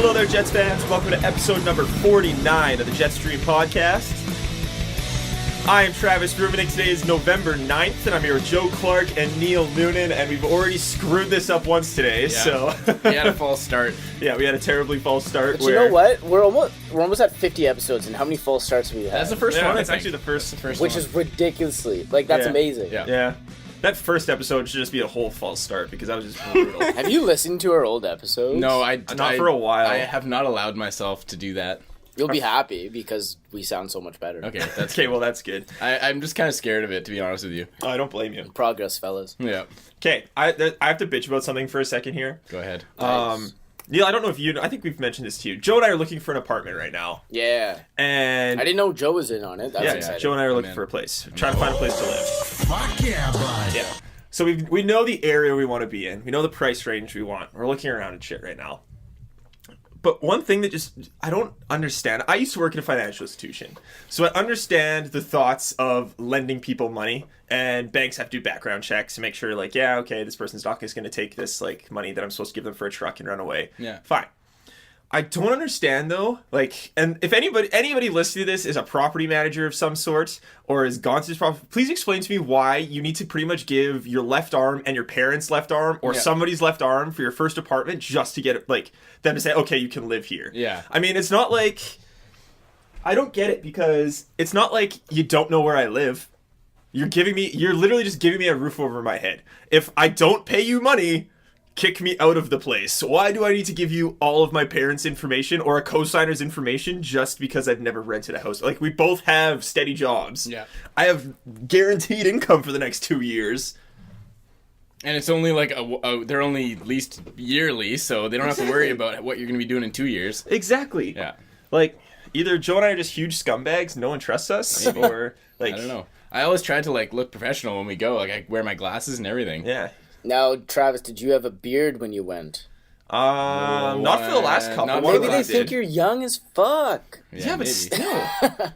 Hello there, Jets fans. Welcome to episode number 49 of the JetStream podcast. I am Travis Rubenik. Today is November 9th, and I'm here with Joe Clark and Neil Noonan, and we've already screwed this up once today, so... We had a false start. Yeah, we had a terribly false start. But you know what? We're almost at 50 episodes, and how many false starts have we had? That's the first one. It's actually the first Which is ridiculously... that's amazing. Yeah. That first episode should just be a whole false start, because that was just brutal. Have you listened to our old episodes? No, Not for a while. I have not allowed myself to do that. You'll be happy, because we sound so much better. Okay, that's Okay, well, that's good. I'm just kind of scared of it, to be honest with you. Oh, I don't blame you. Progress, fellas. Yeah. Okay, I have to bitch about something for a second here. Go ahead. Nice. Neil, I don't know if you... I think we've mentioned this to you. Joe and I are looking for an apartment right now. Yeah. And... I didn't know Joe was in on it. That was exciting. Joe and I are looking for a place. Trying to find a place to live. Fuck yeah, bud. Yeah. So we know the area we want to be in. We know the price range we want. We're looking around and shit right now. But one thing that just... I don't understand. I used to work in a financial institution. So I understand the thoughts of lending people money. And banks have to do background checks to make sure, like, yeah, okay, this person's not just going to take this, like, money that I'm supposed to give them for a truck and run away. Yeah. Fine. I don't understand, though, like, and if anybody listening to this is a property manager of some sort or has gone to this property, please explain to me why you need to pretty much give your left arm and your parents' left arm or somebody's left arm for your first apartment just to get, like, them to say, okay, you can live here. Yeah. I mean, it's not like... I don't get it because it's not like you don't know where I live. You're literally just giving me a roof over my head. If I don't pay you money... kick me out of the place. Why do I need to give you all of my parents' information or a co-signer's information just because I've never rented a house? Like, we both have steady jobs. Yeah. I have guaranteed income for the next 2 years. And it's only like they're only leased yearly, so they don't have to worry about what you're going to be doing in 2 years. Exactly. Yeah. Like, either Joe and I are just huge scumbags, no one trusts us, or, like... I don't know. I always try to, like, look professional when we go. Like, I wear my glasses and everything. Yeah. Now, Travis, did you have a beard when you went? Not for the last couple. Not Maybe what they I think you're young as fuck. Yeah, but maybe. still.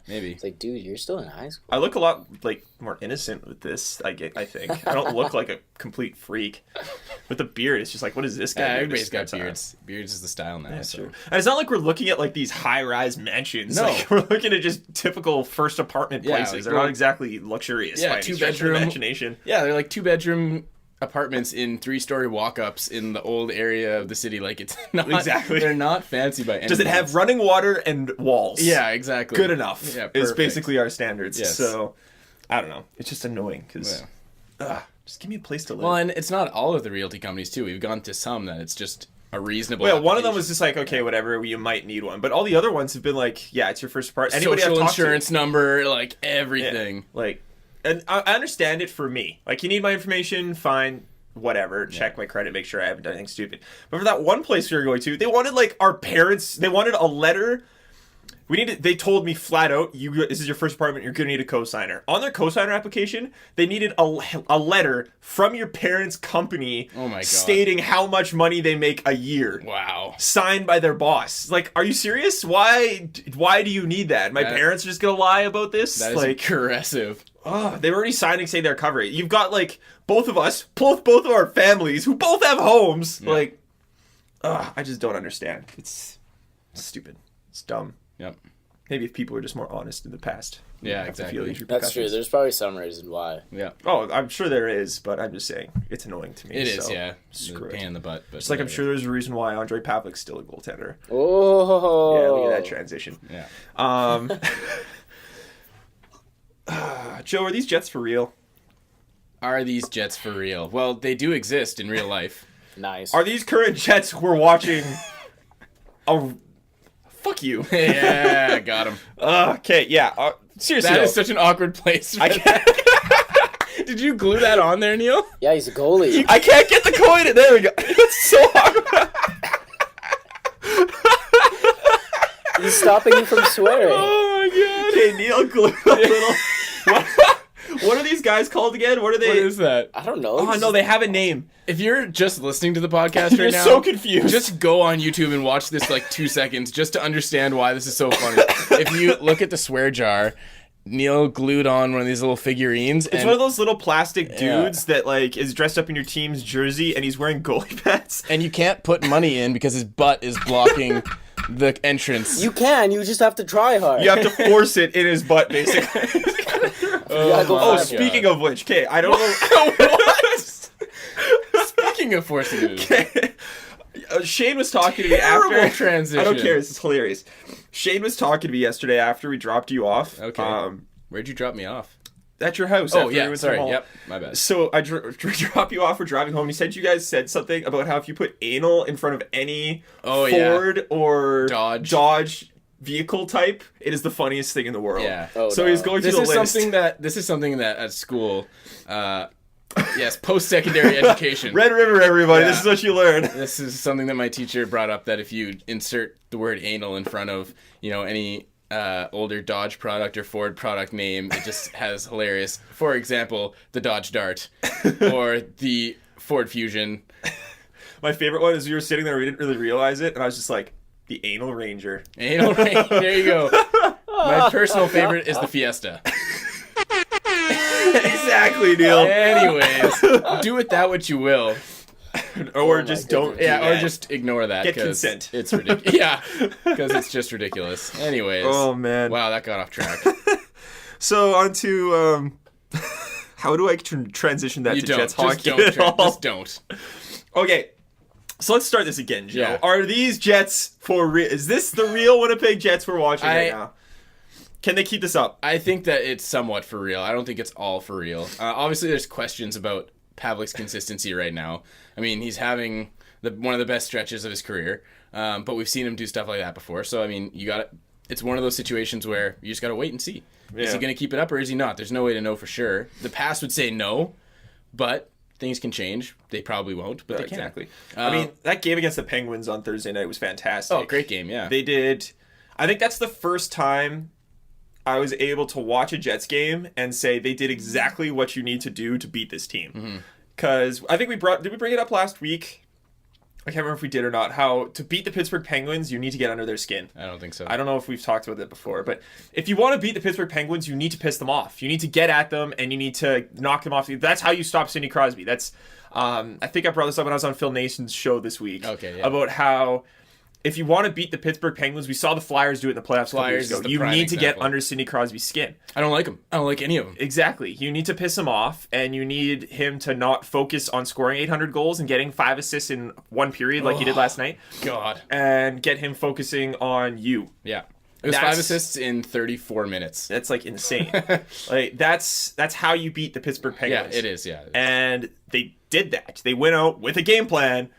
Maybe. It's like, dude, you're still in high school. I look a lot, like, more innocent with this, I think. I don't look like a complete freak. With the beard, it's just like, what is this guy doing? Everybody's got beards. Beards is the style now. That's so. true. And it's not like we're looking at, like, these high-rise mansions. No. Like, we're looking at just typical first apartment places. like, They're not exactly luxurious by any stretch of the imagination. Yeah, they're like 2-bedroom apartments in 3-story walk-ups in the old area of the city. Like, it's not... Exactly. They're not fancy by any Does it have means. running water and walls? Yeah, exactly. Good enough. Yeah, is perfect. basically our standards. Yes. So, I don't know. It's just annoying because... just give me a place to live. Well, and it's not all of the realty companies, too. We've gone to some that it's just a reasonable Well, one of them application. was just like, okay, whatever, you might need one. But all the other ones have been like, yeah, it's your first part. Anybody social I've talked insurance to, number, like everything. Yeah, like, and I understand it for me. Like, you need my information, fine, whatever. Check my credit, make sure I haven't done anything stupid. But for that one place we were going to, they wanted like our parents. They wanted a letter. They told me flat out, this is your first apartment, you're going to need a cosigner. On their cosigner application, they needed a letter from your parents' company stating how much money they make a year. Wow. Signed by their boss. Like, are you serious? Why do you need that? My parents are just going to lie about this? That is like, aggressive. oh, they're already signing saying they're covering it. You've got, like, both of us, both of our families, who both have homes. Yeah. Like, I just don't understand. It's stupid. It's dumb. Yep. Maybe if people were just more honest in the past. Yeah, have to feel exactly. these That's true. repercussions. There's probably some reason why. Yeah. Oh, I'm sure there is, but I'm just saying it's annoying to me. It is, so yeah. Screw Pain it. in the butt. But Just like I'm sure there's a reason why Andre Pavlik's still a goaltender. Oh. Yeah, look at that transition. Yeah. Joe, are these Jets for real? Are these Jets for real? Well, they do exist in real life. Nice. Are these current Jets we're watching? Fuck you. Yeah, got him. Okay, yeah. Seriously, That though, is such an awkward place. I can't. Did you glue that on there, Neil? Yeah, he's a goalie. I can't get the coin. There we go. It's so awkward. He's stopping you from swearing. Oh my god. Okay, Neil glued a little. What are these guys called again? What are they? What is that? I don't know. Oh no, they have a name. If you're just listening to the podcast You're right now, so confused. just go on YouTube and watch this like 2 seconds just to understand why this is so funny. If you look at the swear jar, Neil glued on one of these little figurines. It's one of those little plastic dudes that like is dressed up in your team's jersey and he's wearing goalie pads. And you can't put money in because his butt is blocking the entrance. You can. You just have to try hard. You have to force it in his butt, basically. Go Speaking of which, okay, I don't know. What? Speaking of forcing it. Shane was talking to me Terrible after. transition. I don't care. This is hilarious. Shane was talking to me yesterday after we dropped you off. Okay. Where'd you drop me off? At your house. Oh, after yeah. we went to Sorry. the mall. Yep. My bad. So I drop you off. We're driving home. He said you guys said something about how if you put anal in front of any Ford or Dodge vehicle type, it is the funniest thing in the world. Yeah. So he's going through the list. This is something that at school, yes, post-secondary education. Red River, everybody. Yeah. This is what you learn. This is something that my teacher brought up, that if you insert the word anal in front of, any older Dodge product or Ford product name, it just has hilarious. For example, the Dodge Dart or the Ford Fusion. My favorite one is we were sitting there, we didn't really realize it, and I was just like, the Anal Ranger. Anal Ranger. There you go. My personal favorite is the Fiesta. Exactly, Neil. Anyways, do with that what you will. Or just don't. Or just ignore that. Get consent. It's ridiculous. Yeah, because it's just ridiculous. Anyways. Oh, man. Wow, that got off track. So, on to, how do I transition that to Jets hockey? Just don't. Okay. So let's start this again, Joe. Yeah. Are these Jets for real? Is this the real Winnipeg Jets we're watching right now? Can they keep this up? I think that it's somewhat for real. I don't think it's all for real. Obviously, there's questions about Pavlik's consistency right now. I mean, he's having one of the best stretches of his career, but we've seen him do stuff like that before. So, I mean, it's one of those situations where you just got to wait and see. Yeah. Is he going to keep it up or is he not? There's no way to know for sure. The past would say no, but things can change. They probably won't, but they can. Exactly. I mean, that game against the Penguins on Thursday night was fantastic. Oh, great game, yeah. I think that's the first time I was able to watch a Jets game and say they did exactly what you need to do to beat this team. Because I think did we bring it up last week? I can't remember if we did or not. How to beat the Pittsburgh Penguins, you need to get under their skin. I don't think so. I don't know if we've talked about that before, but if you want to beat the Pittsburgh Penguins, you need to piss them off. You need to get at them and you need to knock them off. That's how you stop Sidney Crosby. That's I think I brought this up when I was on Phil Nason's show this week. Okay, yeah. About how if you want to beat the Pittsburgh Penguins, we saw the Flyers do it in the playoffs a couple years ago. You need to get under Sidney Crosby's skin. I don't like him. I don't like any of them. Exactly. You need to piss him off, and you need him to not focus on scoring 800 goals and getting 5 assists in one period like he did last night. God. And get him focusing on you. Yeah. It was 5 assists in 34 minutes. That's like insane. Like that's how you beat the Pittsburgh Penguins. Yeah, it is, yeah. And they did that. They went out with a game plan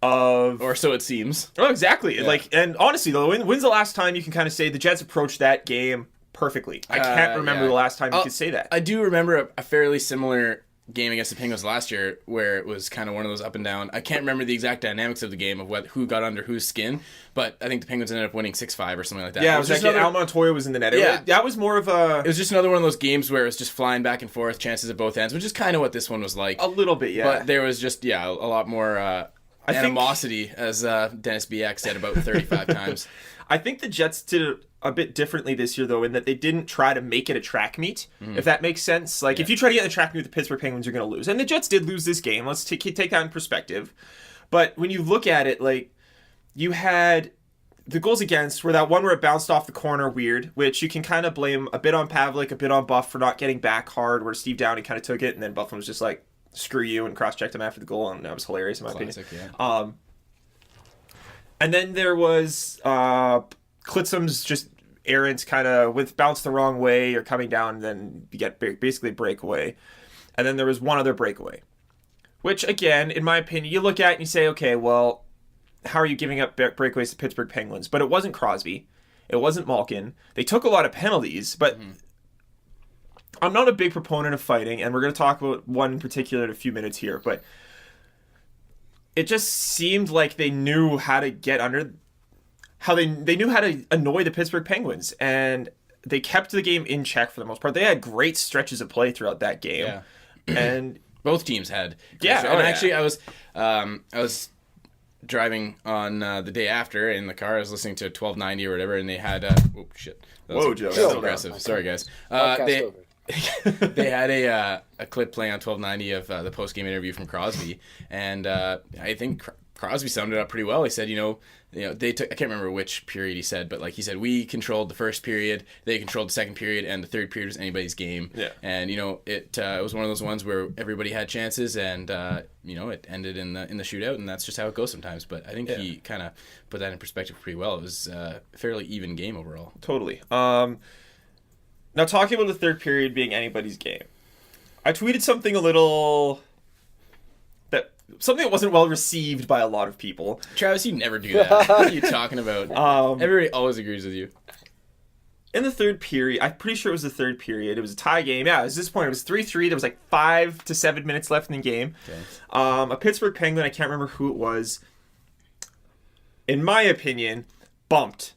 of... Or so it seems. Oh, exactly. Yeah. And honestly, though, when's the last time you can kind of say the Jets approached that game perfectly? I can't remember the last time you could say that. I do remember a fairly similar game against the Penguins last year where it was kind of one of those up and down. I can't remember the exact dynamics of the game of who got under whose skin, but I think the Penguins ended up winning 6-5 or something like that. Yeah, it was like Al Montoya was in the net. Yeah. That was more of a... It was just another one of those games where it was just flying back and forth, chances at both ends, which is kind of what this one was like. A little bit, yeah. But there was just, a lot more animosity, as Dennis BX said about 35 times. I think the Jets did it a bit differently this year, though, in that they didn't try to make it a track meet, if that makes sense. Like, if you try to get in the track meet with the Pittsburgh Penguins, you're going to lose. And the Jets did lose this game. Let's take that in perspective. But when you look at it, like, you had the goals against were that one where it bounced off the corner weird, which you can kind of blame a bit on Pavlik, a bit on Buff for not getting back hard, where Steve Downey kind of took it, and then Buffalo was just like, screw you, and cross-checked him after the goal, and that was hilarious in my opinion. Yeah. And then there was Klitzum's just errant kind of bounced the wrong way or coming down, and then you get basically breakaway. And then there was one other breakaway, which, again, in my opinion, you look at and you say, okay, well, how are you giving up breakaways to Pittsburgh Penguins? But it wasn't Crosby. It wasn't Malkin. They took a lot of penalties, but I'm not a big proponent of fighting, and we're going to talk about one in particular in a few minutes here, but it just seemed like they knew how to get under... How they knew how to annoy the Pittsburgh Penguins, and they kept the game in check for the most part. They had great stretches of play throughout that game. Yeah. And both teams had. Yeah. And actually, I was driving on the day after in the car. I was listening to 1290 or whatever, and they had oh shit. Whoa, Joe. That's aggressive. Sorry, guys. They had a clip playing on 1290 of the post game interview from Crosby, and I think Crosby summed it up pretty well. He said, they took, I can't remember which period he said, but like he said, we controlled the first period, they controlled the second period, and the third period was anybody's game. Yeah. And it was one of those ones where everybody had chances, and it ended in the shootout, and that's just how it goes sometimes. But I think he kind of put that in perspective pretty well. It was a fairly even game overall. Totally. Now talking about the third period being anybody's game, I tweeted something something that wasn't well received by a lot of people. Travis, you never do that. What are you talking about? Everybody always agrees with you. In the third period, I'm pretty sure it was the third period. It was a tie game. Yeah, at this point, it was 3-3. There was like 5 to 7 minutes left in the game. Okay. A Pittsburgh Penguin, I can't remember who it was, in my opinion, bumped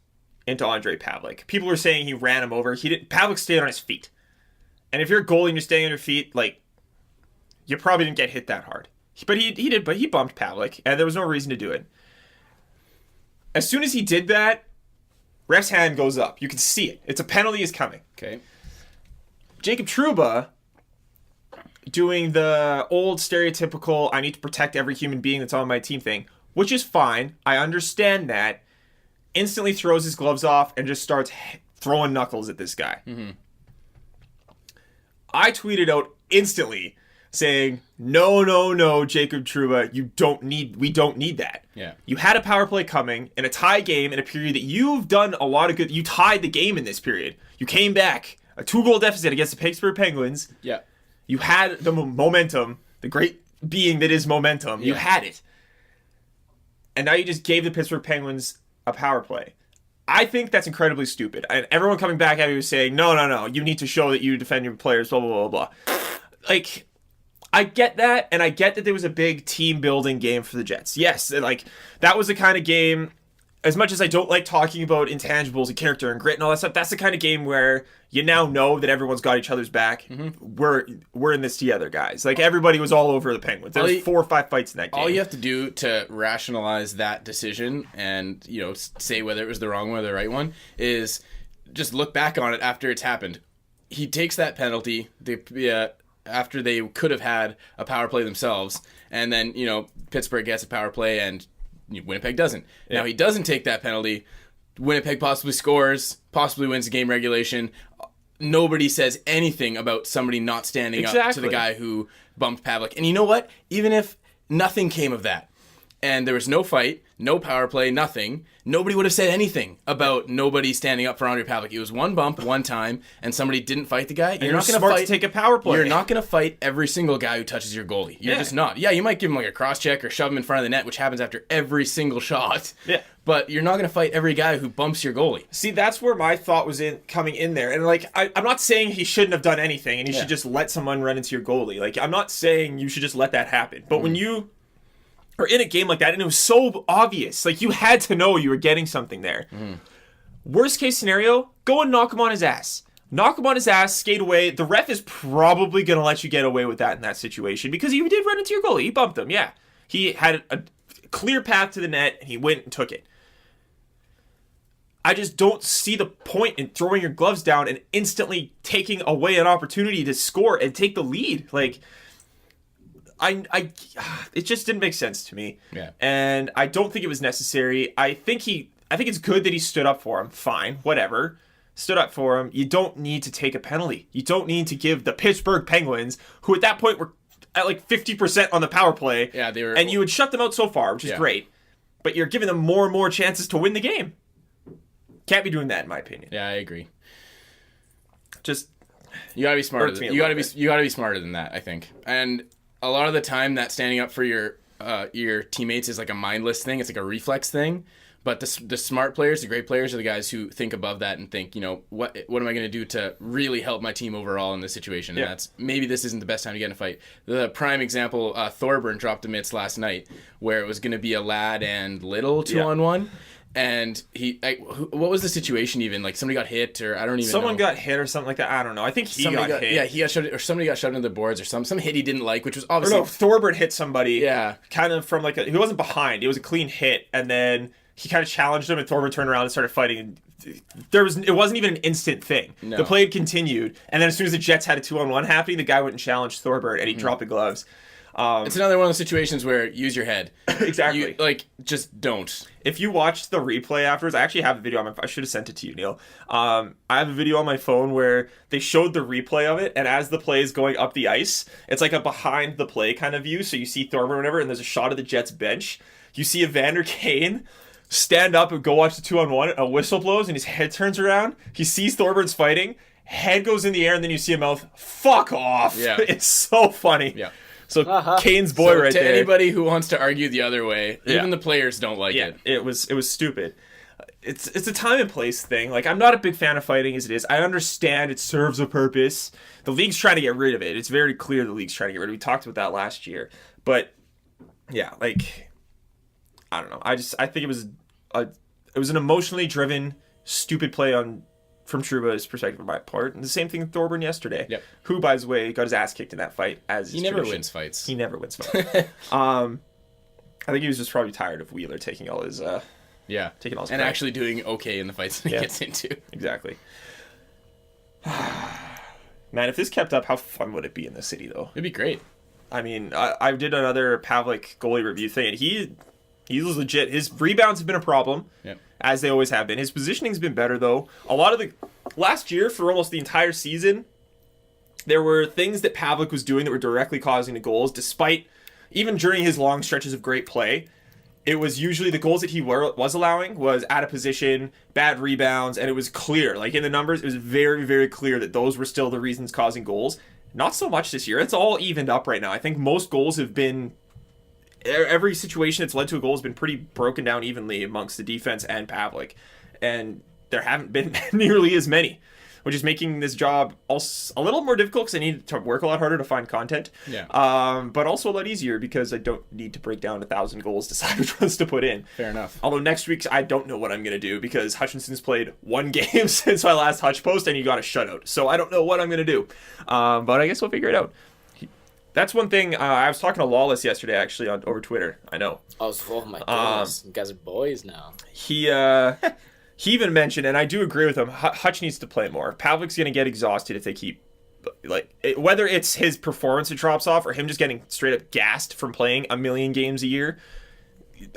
into Ondrej Pavelec. People were saying he ran him over. Pavelec stayed on his feet. And if you're a goalie and you're staying on your feet, like, you probably didn't get hit that hard. But he did, but he bumped Pavelec, and there was no reason to do it. As soon as he did that, ref's hand goes up. You can see it. It's a penalty is coming. Okay. Jacob Trouba doing the old stereotypical, I need to protect every human being that's on my team thing, which is fine. I understand that. Instantly throws his gloves off and just starts throwing knuckles at this guy. Mm-hmm. I tweeted out instantly saying, no, Jacob Trouba, we don't need that. Yeah. You had a power play coming in a tie game in a period that you've done a lot of good. You tied the game in this period. You came back, a 2-goal deficit against the Pittsburgh Penguins. Yeah. You had the momentum, the great being that is momentum. Yeah. You had it. And now you just gave the Pittsburgh Penguins a power play. I think that's incredibly stupid. And everyone coming back at me was saying, no, you need to show that you defend your players, blah, blah, blah, blah. Like, I get that, and I get that there was a big team-building game for the Jets. Yes, like, that was the kind of game, as much as I don't like talking about intangibles and character and grit and all that stuff, that's the kind of game where you now know that everyone's got each other's back. Mm-hmm. We're in this together, guys. Like, everybody was all over the Penguins. There was 4 or 5 fights in that game. All you have to do to rationalize that decision and, say whether it was the wrong one or the right one is just look back on it after it's happened. He takes that penalty, after they could have had a power play themselves, and then, Pittsburgh gets a power play and Winnipeg doesn't. Yeah. Now he doesn't take that penalty. Winnipeg possibly scores, possibly wins the game regulation. Nobody says anything about somebody not standing up to the guy who bumped Pavelec. And you know what? Even if nothing came of that, and there was no fight, no power play, nothing, nobody would have said anything about nobody standing up for Ondrej Pavelec. It was one bump, one time, and somebody didn't fight the guy. You're not going to fight to take a power play. You're not going to fight every single guy who touches your goalie. You're just not. Yeah, you might give him like a cross check or shove him in front of the net, which happens after every single shot. Yeah. But you're not going to fight every guy who bumps your goalie. See, that's where my thought was coming in there. And like, I'm not saying he shouldn't have done anything and you should just let someone run into your goalie. Like, I'm not saying you should just let that happen. But when you are in a game like that, and it was so obvious, like, you had to know you were getting something there. Worst case scenario, go and knock him on his ass. Knock him on his ass, skate away. The ref is probably going to let you get away with that in that situation because he did run into your goalie. He bumped him, yeah. He had a clear path to the net, and he went and took it. I just don't see the point in throwing your gloves down and instantly taking away an opportunity to score and take the lead. Like, it just didn't make sense to me. Yeah. And I don't think it was necessary. I think it's good that he stood up for him. Fine, whatever. Stood up for him. You don't need to take a penalty. You don't need to give the Pittsburgh Penguins, who at that point were at like 50% on the power play. Yeah, they were. And you had shut them out so far, which is great. But you're giving them more and more chances to win the game. Can't be doing that, in my opinion. Yeah, I agree. Just you gotta be smarter. You gotta be smarter than that, I think. And a lot of the time, that standing up for your teammates is like a mindless thing. It's like a reflex thing. But the smart players, the great players, are the guys who think above that and think, what am I going to do to really help my team overall in this situation? And that's maybe this isn't the best time to get in a fight. The prime example, Thorburn dropped a mitts last night where it was going to be a Ladd and Little 2-on-1. And what was the situation even? Like, somebody got hit, or I don't even know. Someone got hit or something like that. I don't know. I think somebody got hit. Yeah, he got shoved, or somebody got shoved into the boards, or some hit he didn't like, which was obviously... Or no, Thorburn hit somebody. Yeah. Kind of from he wasn't behind. It was a clean hit, and then he kind of challenged him, and Thorburn turned around and started fighting. It wasn't even an instant thing. No. The play had continued, and then as soon as the Jets had a 2-on-1 happening, the guy went and challenged Thorburn, and he dropped the gloves. It's another one of those situations where use your head. Exactly. Just don't. If you watch the replay afterwards, I actually have a video on my phone. I should have sent it to you, Neil. I have a video on my phone where they showed the replay of it, and as the play is going up the ice, it's like a behind the play kind of view. So you see Thorburn or whatever, and there's a shot of the Jets bench. You see Evander Kane stand up and go watch the 2-on-1. A whistle blows, and his head turns around. He sees Thorburns fighting. Head goes in the air, and then you see a mouth. Fuck off! Yeah. It's so funny. Yeah. So Kane's boy right there. To anybody who wants to argue the other way, even the players don't like it. It was stupid. It's a time and place thing. Like, I'm not a big fan of fighting as it is. I understand it serves a purpose. The league's trying to get rid of it. It's very clear the league's trying to get rid of it. We talked about that last year. But yeah, like, I don't know. I think it was an emotionally driven, stupid play from Trouba's perspective on my part. And the same thing with Thorburn yesterday. Yep. Who, by the way, got his ass kicked in that fight. He never wins fights. He never wins fights. I think he was just probably tired of Wheeler taking all his taking all his and credit. actually doing okay in the fights that he gets into. Exactly. Man, if this kept up, how fun would it be in the city, though? It'd be great. I mean, I did another Pavlik goalie review thing, and he was legit. His rebounds have been a problem, as they always have been. His positioning's been better, though. A lot of the last year, for almost the entire season, there were things that Pavlik was doing that were directly causing the goals, despite even during his long stretches of great play. It was usually the goals that he was allowing was out of position, bad rebounds, and it was clear. Like, in the numbers, it was very, very clear that those were still the reasons causing goals. Not so much this year. It's all evened up right now. I think most goals have been... Every situation that's led to a goal has been pretty broken down evenly amongst the defense and Pavlik. And there haven't been nearly as many, which is making this job also a little more difficult because I need to work a lot harder to find content. Yeah. But also a lot easier because I don't need to break down 1,000 goals to decide which ones to put in. Fair enough. Although next week, I don't know what I'm going to do because Hutchinson's played one game since my last Hutch post and he got a shutout. So I don't know what I'm going to do. But I guess we'll figure it out. That's one thing. I was talking to Lawless yesterday, actually, over Twitter. I know. Oh my goodness. You guys are boys now. He even mentioned, and I do agree with him, Hutch needs to play more. Pavlik's going to get exhausted if they keep, whether it's his performance that drops off or him just getting straight up gassed from playing a million games a year.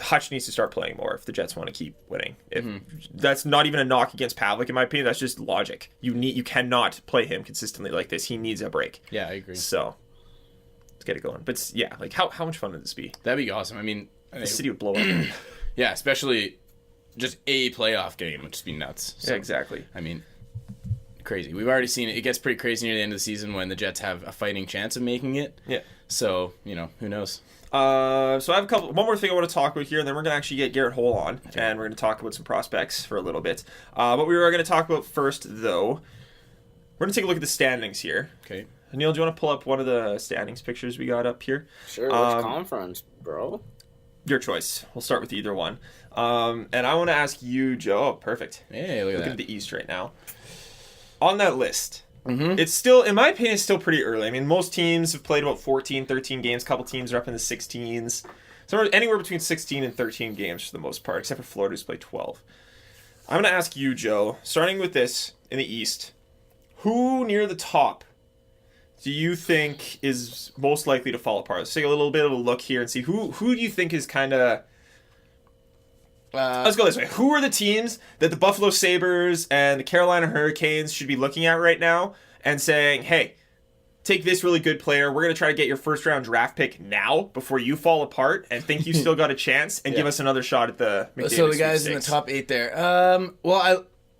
Hutch needs to start playing more if the Jets want to keep winning. That's not even a knock against Pavlik, in my opinion. That's just logic. You cannot play him consistently like this. He needs a break. Yeah, I agree. So get it going. But yeah, like how much fun would this be? That'd be awesome. I mean, the city would blow up. Yeah, especially just a playoff game would just be nuts. So, yeah, exactly. I mean, crazy. We've already seen it. It gets pretty crazy near the end of the season when the Jets have a fighting chance of making it. Yeah. So, who knows? So I have one more thing I want to talk about here, and then we're going to actually get Garret Hohl on, and we're going to talk about some prospects for a little bit. What we were going to talk about first, though, we're going to take a look at the standings here. Okay. Neil, do you want to pull up one of the standings pictures we got up here? Sure, which conference, bro? Your choice. We'll start with either one. And I want to ask you, Joe. Oh, perfect. Hey, look at that. Looking at the East right now. On that list, it's still, in my opinion, it's still pretty early. I mean, most teams have played about 14, 13 games. A couple teams are up in the 16s. So anywhere between 16 and 13 games for the most part, except for Florida, who's played 12. I'm going to ask you, Joe, starting with this in the East, who near the top do you think is most likely to fall apart? Let's take a little bit of a look here and see who do you think is kind of... let's go this way. Who are the teams that the Buffalo Sabres and the Carolina Hurricanes should be looking at right now and saying, hey, take this really good player. We're going to try to get your first-round draft pick now before you fall apart and think you still got a chance and give us another shot at the McDavid So the guys in the top 8 there.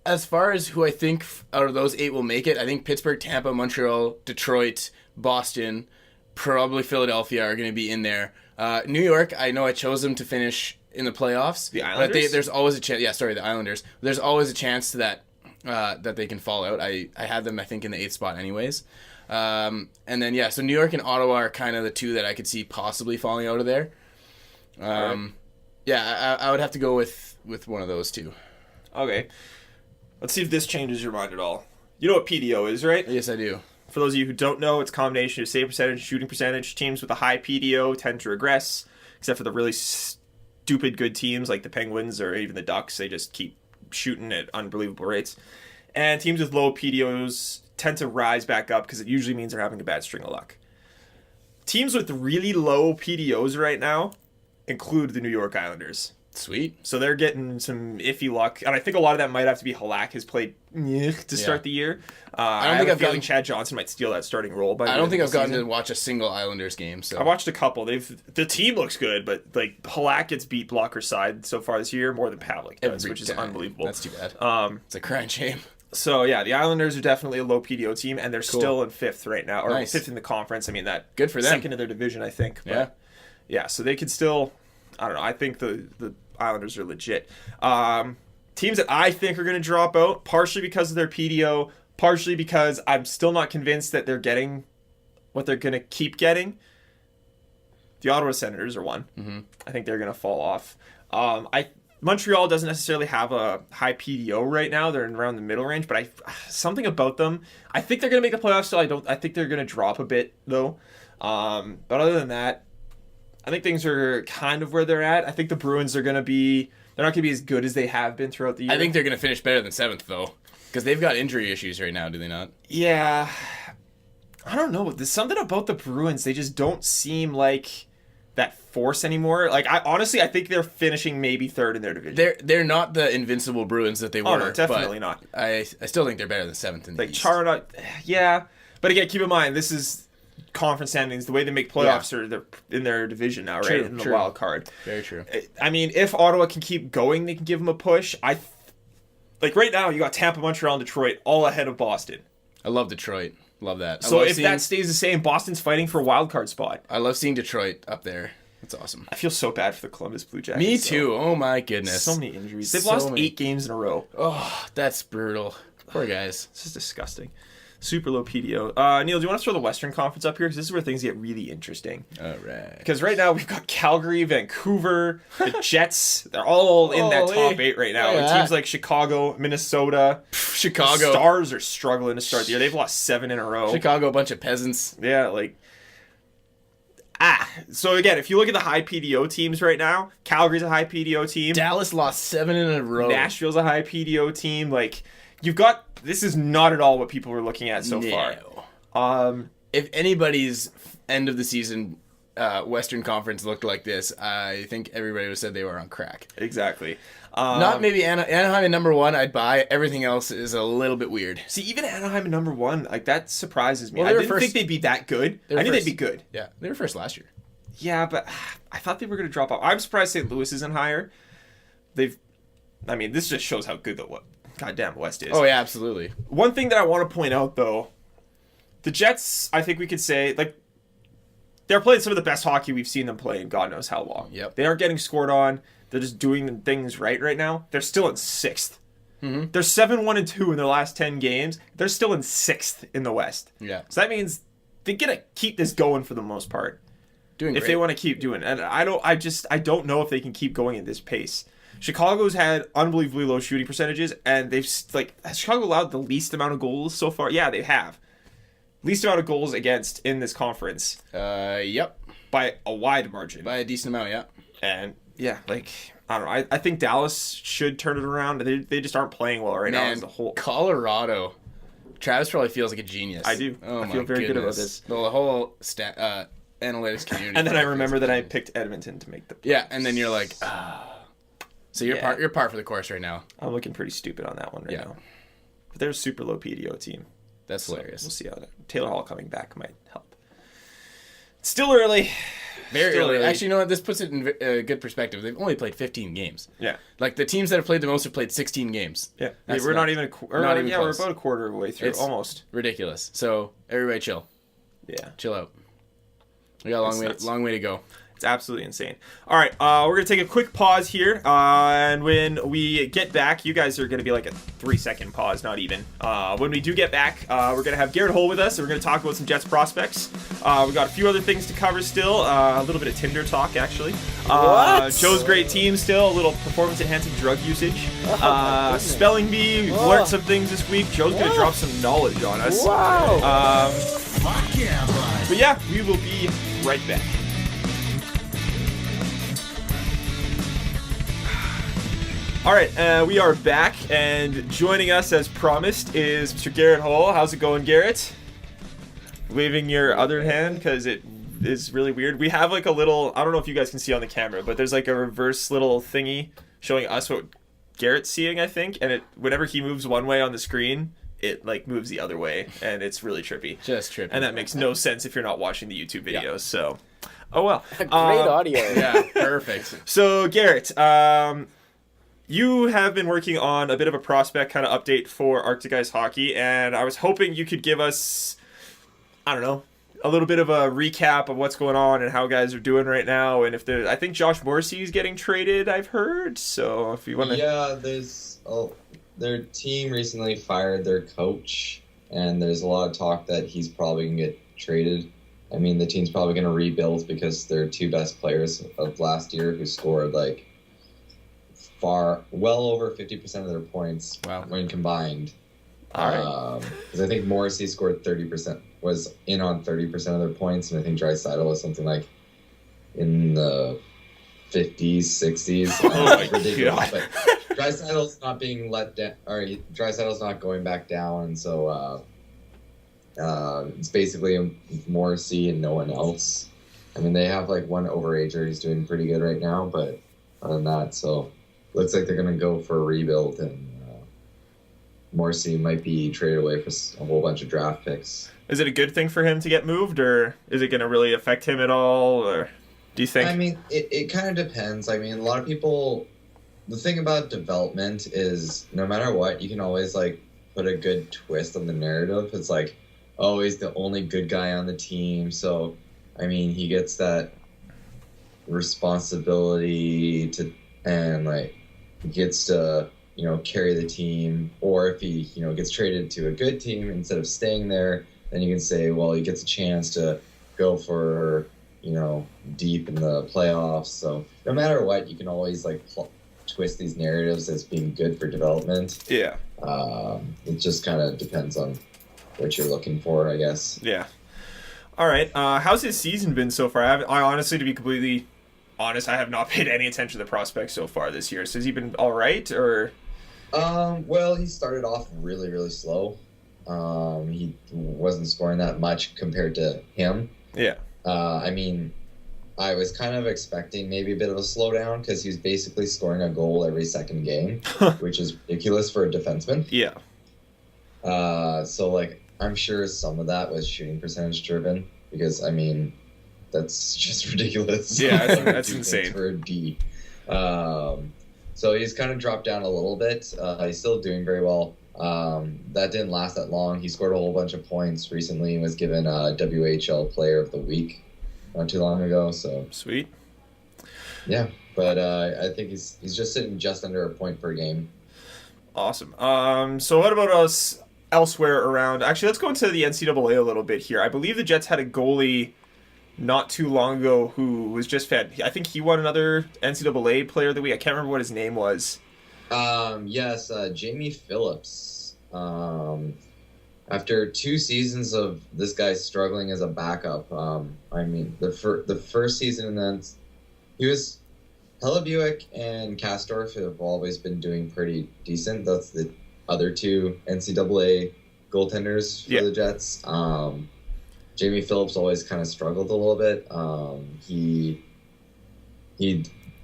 As far as who I think out of those 8 will make it, I think Pittsburgh, Tampa, Montreal, Detroit, Boston, probably Philadelphia are going to be in there. New York, I know I chose them to finish in the playoffs. The Islanders? There's always a chance. Yeah, sorry, the Islanders. There's always a chance that they can fall out. I had them, I think, in the 8th spot anyways. And then, so New York and Ottawa are kind of the 2 that I could see possibly falling out of there. I would have to go with one of those 2. Okay. Let's see if this changes your mind at all. You know what PDO is, right? Yes, I do. For those of you who don't know, it's a combination of save percentage, shooting percentage. Teams with a high PDO tend to regress, except for the really stupid good teams like the Penguins or even the Ducks. They just keep shooting at unbelievable rates. And teams with low PDOs tend to rise back up because it usually means they're having a bad string of luck. teams with really low PDOs right now include the New York Islanders. Sweet. So they're getting some iffy luck, and I think a lot of that might have to be Halak has played to start the year. I don't think I've gotten Chad Johnson might steal that starting role. I don't think I've gotten to watch a single Islanders game. So I watched a couple. The team looks good, but like Halak gets beat blocker side so far this year more than Pavlik does, which is unbelievable. That's too bad. It's a crying shame. So yeah, the Islanders are definitely a low PDO team, and they're still in 5th right now, or 5th in the conference. I mean, that good for them. 2nd in their division, I think. But, yeah. So they could still. I don't know. I think the Islanders are legit. Teams that I think are going to drop out, partially because of their PDO, partially because I'm still not convinced that they're getting what they're going to keep getting. The Ottawa Senators are one. Mm-hmm. I think they're going to fall off. Montreal doesn't necessarily have a high PDO right now. They're around the middle range, but something about them. I think they're going to make the playoffs still. I think they're going to drop a bit though. But other than that, I think things are kind of where they're at. I think the Bruins are going to be... They're not going to be as good as they have been throughout the year. I think they're going to finish better than 7th, though. Because they've got injury issues right now, do they not? Yeah. I don't know. There's something about the Bruins. They just don't seem like that force anymore. Like, I think they're finishing maybe 3rd in their division. They're not the invincible Bruins that they were. Oh, no, definitely not. I still think they're better than 7th in the East. Charlotte, yeah. But again, keep in mind, this is... conference standings, the way they make playoffs are they're in their division now, right? In the wild card. Very true. I mean, if Ottawa can keep going, they can give them a push. Like right now, you got Tampa, Montreal, and Detroit all ahead of Boston. I love Detroit. Love that. So if that stays the same, Boston's fighting for a wild card spot. I love seeing Detroit up there. That's awesome. I feel so bad for the Columbus Blue Jackets. Me too. So. Oh my goodness. So many injuries. They've lost 8 games in a row. Oh, that's brutal. Poor guys. This is disgusting. Super low PDO. Neil, do you want to throw the Western Conference up here? Because this is where things get really interesting. All right. Because right now we've got Calgary, Vancouver, the Jets. They're all in that top 8 right now. Yeah. Teams like Chicago, Minnesota. Chicago. The Stars are struggling to start the year. They've lost 7 in a row. Chicago, a bunch of peasants. Yeah, like... So again, if you look at the high PDO teams right now, Calgary's a high PDO team. Dallas lost 7 in a row. Nashville's a high PDO team. Like, you've got... This is not at all what people were looking at so far. If anybody's end of the season Western Conference looked like this, I think everybody would have said they were on crack. Exactly. Not maybe Anaheim at number 1. I'd buy. Everything else is a little bit weird. See, even Anaheim at number 1, like that surprises me. Well, I didn't think they'd be that good. I think they'd be good. Yeah, they were first last year. Yeah, but I thought they were going to drop off. I'm surprised St. Louis isn't higher. This just shows how good the goddamn West is. Oh, yeah, absolutely. One thing that I want to point out, though, the Jets, I think we could say, like, they're playing some of the best hockey we've seen them play in God knows how long. Yep. They aren't getting scored on. They're just doing things right now. They're still in 6th. Mm-hmm. They're 7-1-2 in their last 10 games. They're still in 6th in the West. Yeah. So that means they're going to keep this going for the most part. Doing great. If they want to keep doing it. And I don't know if they can keep going at this pace. Chicago's had unbelievably low shooting percentages, and has Chicago allowed the least amount of goals so far? Yeah, they have. Least amount of goals against in this conference. Yep. By a wide margin. By a decent amount, yeah. And, yeah, like, I don't know. I think Dallas should turn it around. They just aren't playing well now as a whole. Colorado. Travis probably feels like a genius. I do. Oh, I feel very good about this. The whole analytics community. And then I remember that I picked Edmonton to make the playoffs. Yeah, and then you're like, So you're par for the course right now. I'm looking pretty stupid on that one right now. But they're a super low PDO team. That's hilarious. We'll see how Taylor Hall coming back might help. It's still early. Very early. Actually, you know what? This puts it in good perspective. They've only played 15 games. Yeah. Like, the teams that have played the most have played 16 games. Yeah. We're not even close. We're about a quarter of the way through. It's almost. Ridiculous. So, everybody chill. Yeah. Chill out. We got a long way to go. It's absolutely insane. All right, we're going to take a quick pause here, and when we get back, you guys are going to be like a 3-second pause, not even. When we do get back, we're going to have Garret Hohl with us, and we're going to talk about some Jets prospects. We've got a few other things to cover still, a little bit of Tinder talk, actually. Joe's great team still, a little performance-enhancing drug usage. Spelling bee, we've learned some things this week. Joe's going to drop some knowledge on us. Wow. But yeah, we will be right back. All right, we are back, and joining us as promised is Mr. Garret Hohl. How's it going, Garret? Waving your other hand because it is really weird. We have like a little, I don't know if you guys can see on the camera, but there's like a reverse little thingy showing us what Garrett's seeing, I think, and whenever he moves one way on the screen, it like moves the other way, and it's really trippy. Just trippy. And that makes no sense if you're not watching the YouTube videos. So, oh well. Great audio. Yeah, perfect. So Garrett, you have been working on a bit of a prospect kind of update for Arctic Ice Hockey, and I was hoping you could give us, I don't know, a little bit of a recap of what's going on and how guys are doing right now. And if I think Josh Morrissey is getting traded, I've heard. So if you want to, yeah, their team recently fired their coach, and there's a lot of talk that he's probably gonna get traded. I mean, the team's probably gonna rebuild because their two best players of last year, who scored like well over 50% of their points when combined. All right. Because I think Morrissey scored 30%, was in on 30% of their points, and I think Draisaitl was something like in the 50s, 60s. Oh my ridiculous. God. But Draisaitl's not being let down, or Draisaitl's not going back down, so it's basically Morrissey and no one else. I mean, they have like one overager who's doing pretty good right now, but other than that, so looks like they're going to go for a rebuild, and Morrissey might be traded away for a whole bunch of draft picks. Is it a good thing for him to get moved, or is it going to really affect him at all, or do you think? I mean, it kind of depends. I mean, a lot of people, the thing about development is no matter what, you can always like put a good twist on the narrative. It's like, oh, he's the only good guy on the team, so I mean, he gets that responsibility to, and like he gets to, carry the team. Or if he, gets traded to a good team instead of staying there, then you can say, well, he gets a chance to go for, deep in the playoffs. So no matter what, you can always like twist these narratives as being good for development. Yeah. It just kind of depends on what you're looking for, I guess. Yeah. All right. How's his season been so far? I honestly, to be completely honest, I have not paid any attention to the prospects so far this year. So has he been all right, or? Well, he started off really, really slow. He wasn't scoring that much compared to him. Yeah. I mean, I was kind of expecting maybe a bit of a slowdown because he was basically scoring a goal every second game, which is ridiculous for a defenseman. Yeah. So, like, I'm sure some of that was shooting percentage driven because, I mean, that's just ridiculous. Yeah, that's insane. For a D. So he's kind of dropped down a little bit. He's still doing very well. That didn't last that long. He scored a whole bunch of points recently and was given a WHL Player of the Week not too long ago. So sweet. Yeah, but I think he's just sitting just under a point per game. Awesome. So what about us elsewhere around? Actually, let's go into the NCAA a little bit here. I believe the Jets had a goalie not too long ago who was just fed. I think he won another NCAA Player of the Week. I can't remember what his name was. Yes, Jamie Phillips. After 2 seasons of this guy struggling as a backup, I mean, the first season, and then he was Helabuik and Kastorf have always been doing pretty decent. That's the other 2 NCAA goaltenders for the Jets. Jamie Phillips always kind of struggled a little bit. He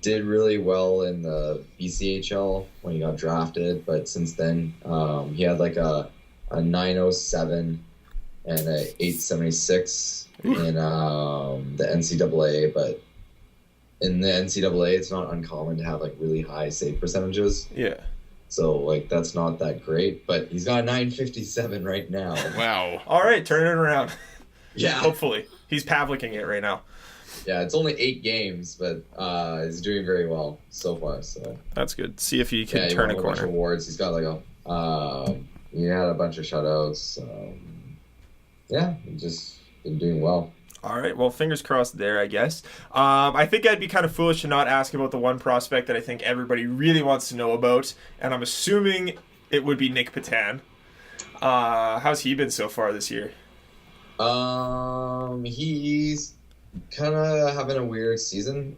did really well in the BCHL when he got drafted, but since then he had like a 907 and a 876 in the NCAA. But in the NCAA, it's not uncommon to have like really high save percentages. Yeah. So like that's not that great, but he's got a 957 right now. Wow. All right, turn it around. Yeah. Hopefully. He's Pavlicking it right now. Yeah, it's only 8 games, but he's doing very well so far. So that's good. See if he can he turn won a bunch corner. of awards. He's got like he had a bunch of shutouts. Yeah, he's just been doing well. All right, well, fingers crossed there, I guess. I think I'd be kind of foolish to not ask about the one prospect that I think everybody really wants to know about, and I'm assuming it would be Nick Patan. How's he been so far this year? He's kind of having a weird season.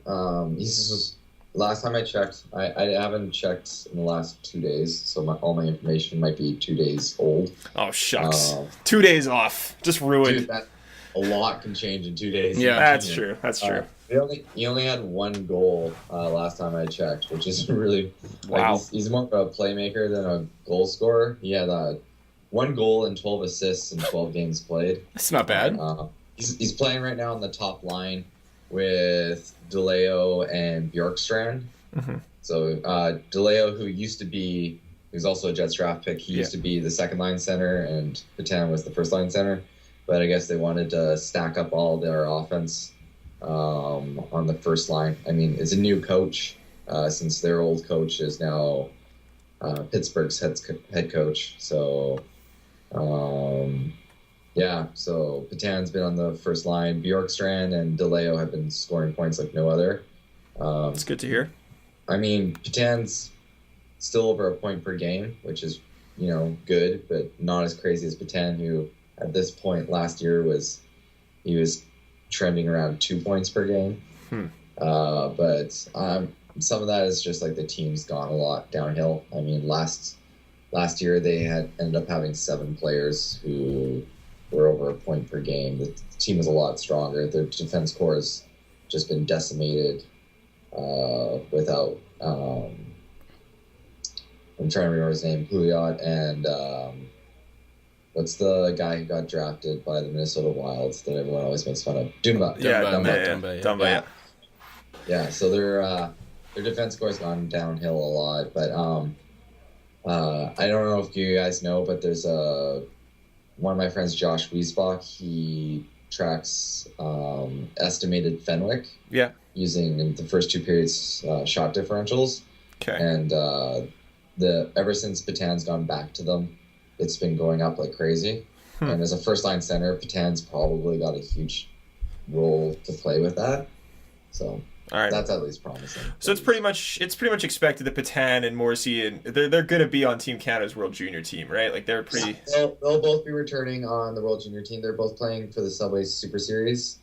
He's just, last time I checked, I haven't checked in the last 2 days, so all my information might be 2 days old. Oh, shucks. 2 days off. Just ruined. Dude, a lot can change in 2 days. Yeah. That's true. That's true. He only had one goal last time I checked, which is really Wow. he's more of a playmaker than a goal scorer. He had one goal and 12 assists in 12 games played. It's not bad. He's playing right now on the top line with DeLeo and Bjorkstrand. Mhm. So DeLeo, who's also a Jets draft pick, he used to be the second line center, and Patan was the first line center. But I guess they wanted to stack up all their offense on the first line. I mean, it's a new coach since their old coach is now Pittsburgh's head coach. So, so Patan's been on the first line. Bjorkstrand and DeLeo have been scoring points like no other. That's good to hear. I mean, Patan's still over a point per game, which is, good, but not as crazy as Patan, who at this point last year was trending around 2 points per game. But some of that is just like the team's gone a lot downhill. I mean, last year they had ended up having 7 players who were over a point per game. The team is a lot stronger. Their defense core has just been decimated without. I'm trying to remember his name, Pouliot, and what's the guy who got drafted by the Minnesota Wilds that everyone always makes fun of? Dumba. Dumba. Yeah, so their defense score has gone downhill a lot, but I don't know if you guys know, but there's one of my friends, Josh Wiesbach, he tracks estimated Fenwick using in the first 2 periods shot differentials. Okay. And ever since Patan's gone back to them, it's been going up like crazy. And as a first line center, Patan's probably got a huge role to play with that. So all right. That's at least promising. So it's pretty much expected that Patan and Morrissey and they're going to be on Team Canada's World Junior team, right? Like they're pretty. They'll both be returning on the World Junior team. They're both playing for the Subway Super Series.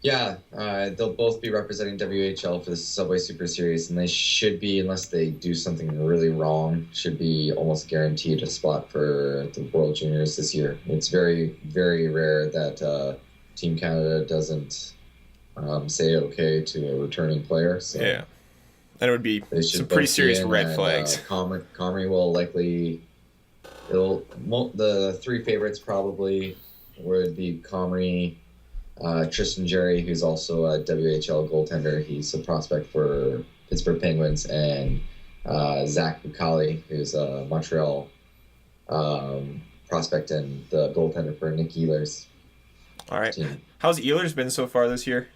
They'll both be representing WHL for the Subway Super Series, and they should be, unless they do something really wrong, should be almost guaranteed a spot for the World Juniors this year. It's very, very rare that Team Canada doesn't say okay to a returning player. So yeah, and it would be some pretty serious red flags. Comrie will likely. The 3 favorites probably would be Comrie. Tristan Jerry, who's also a WHL goaltender. He's a prospect for Pittsburgh Penguins, and Zach Bukali, who's a Montreal prospect and the goaltender for Nick Ehlers. All right. Team. How's Ehlers been so far this year?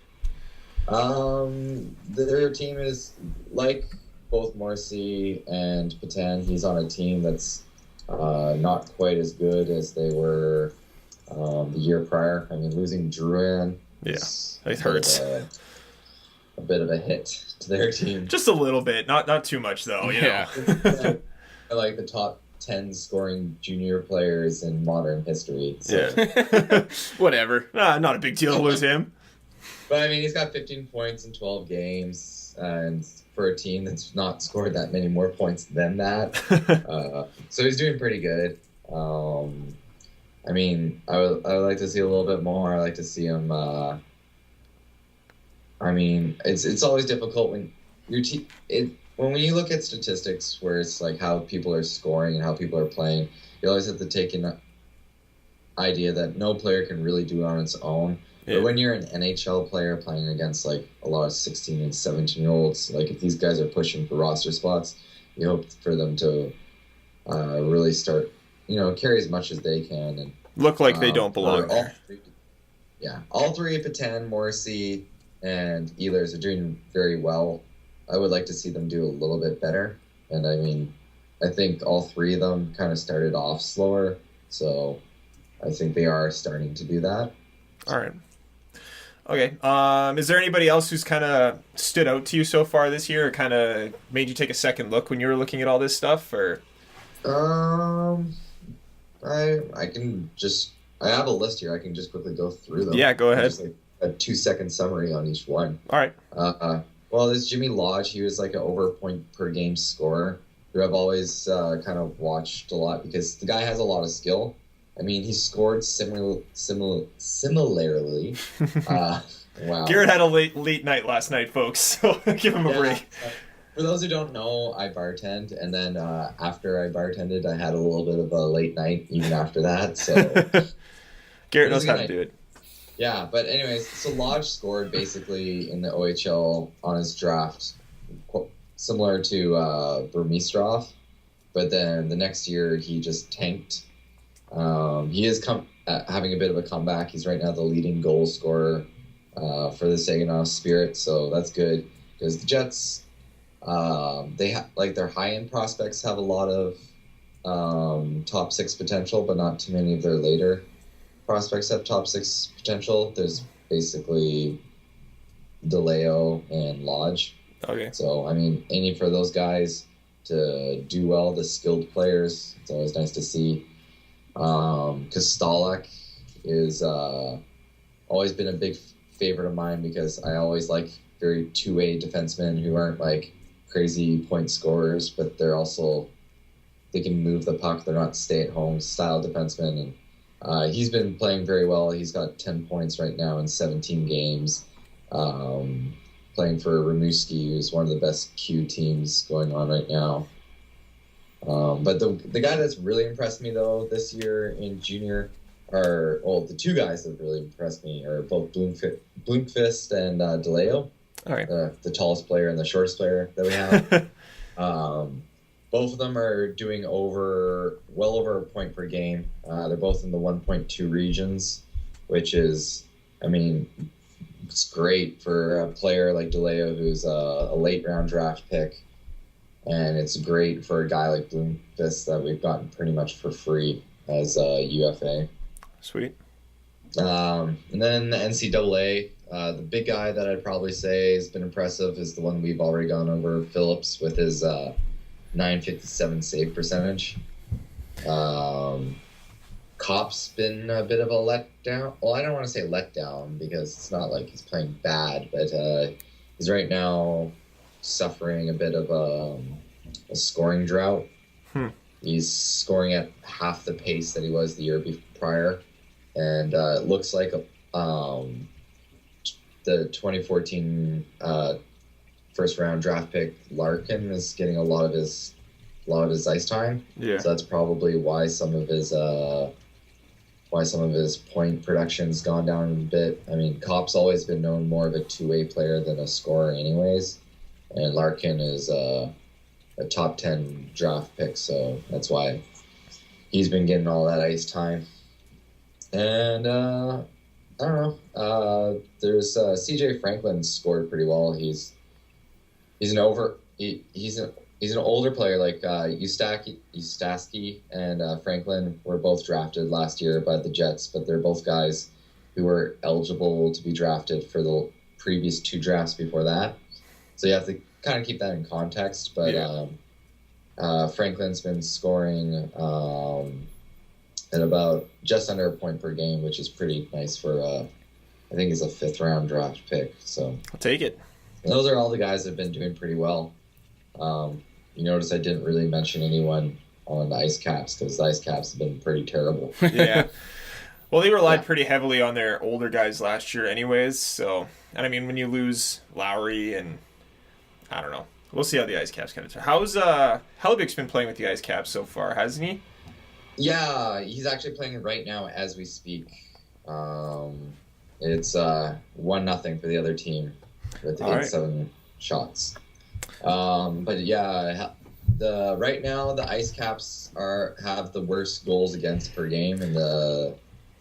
Their team is like both Morrissey and Patan. He's on a team that's not quite as good as they were the year prior. I mean, losing Drouin, it hurts. A bit of a hit to their team. Just a little bit, not too much though. You know? Like the top 10 scoring junior players in modern history. So. Yeah, whatever. Not a big deal to lose him. But I mean, he's got 15 points in 12 games, and for a team that's not scored that many more points than that, so he's doing pretty good. I mean, I would like to see a little bit more. I like to see him. I mean, it's always difficult when when you look at statistics where it's like how people are scoring and how people are playing. You always have to take an idea that no player can really do it on its own. Yeah. But when you're an NHL player playing against like a lot of 16 and 17-year-olds, like if these guys are pushing for roster spots, you hope for them to really start. Carry as much as they can and look like they don't belong there. All three, Patan, Morrissey, and Ehlers are doing very well. I would like to see them do a little bit better. And I mean, I think all 3 of them kind of started off slower, so I think they are starting to do that. All right. Okay. Is there anybody else who's kind of stood out to you so far this year, or kind of made you take a second look when you were looking at all this stuff, or? I have a list here. I can just quickly go through them. Yeah, go ahead. Just like a 2-second summary on each one. All right. Well, there's Jimmy Lodge. He was like an over point per game scorer who I've always kind of watched a lot because the guy has a lot of skill. I mean, he scored similarly. Wow. Garret had a late night last night, folks, so give him a break. For those who don't know, I bartend, and then after I bartended, I had a little bit of a late night even after that. So Garret knows how to do it. Yeah, but anyways, so Lodge scored basically in the OHL on his draft, similar to Burmistrov, but then the next year he just tanked. He is having a bit of a comeback. He's right now the leading goal scorer for the Saginaw Spirit, so that's good because the Jets, they like their high-end prospects have a lot of top six potential, but not too many of their later prospects have top six potential. There's basically DeLeo and Lodge. Okay. So I mean, aiming for those guys to do well, the skilled players, it's always nice to see. Kostolak is always been a big favorite of mine because I always like very two-way defensemen who aren't like crazy point scorers, but they can move the puck. They're not stay-at-home style defensemen, and he's been playing very well. He's got 10 points right now in 17 games, playing for Rimouski, who's one of the best Q teams going on right now. But the guy that's really impressed me, though, this year in junior, the two guys that really impressed me are both Bloomqvist and DeLeo. All right. The tallest player and the shortest player that we have. Both of them are doing well over a point per game. They're both in the 1.2 regions, which is, I mean, it's great for a player like DeLeo, who's a late round draft pick. And it's great for a guy like Bloomqvist that we've gotten pretty much for free as a UFA. Sweet. And then the NCAA, the big guy that I'd probably say has been impressive is the one we've already gone over, Phillips, with his .957 save percentage. Kopp's been a bit of a letdown. Well, I don't want to say letdown because it's not like he's playing bad, but he's right now suffering a bit of a scoring drought. He's scoring at half the pace that he was the year prior, and it looks like the 2014 first round draft pick Larkin is getting a lot of his ice time. Yeah. So that's probably why some of his point production's gone down a bit. I mean, Kopp's always been known more of a two-way player than a scorer anyways. And Larkin is a top 10 draft pick, so that's why he's been getting all that ice time. And I don't know. There's CJ Franklin scored pretty well. He's an older player like Ustaski and Franklin were both drafted last year by the Jets, but they're both guys who were eligible to be drafted for the previous two drafts before that. So you have to kind of keep that in context. But Franklin's been scoring at about just under a point per game, which is pretty nice for, I think he's a 5th round draft pick. So I'll take it. Those are all the guys that have been doing pretty well. You notice I didn't really mention anyone on the Ice Caps because the Ice Caps have been pretty terrible. Yeah. Well, they relied pretty heavily on their older guys last year anyways. So, and I mean, when you lose Lowry and I don't know. We'll see how the Ice Caps kind of turn. How's Hellebuyck's been playing with the Ice Caps so far, hasn't he? Yeah, he's actually playing right now as we speak. It's 1-0 for the other team with 8-7 shots. But yeah, right now the Ice Caps have the worst goals against per game in the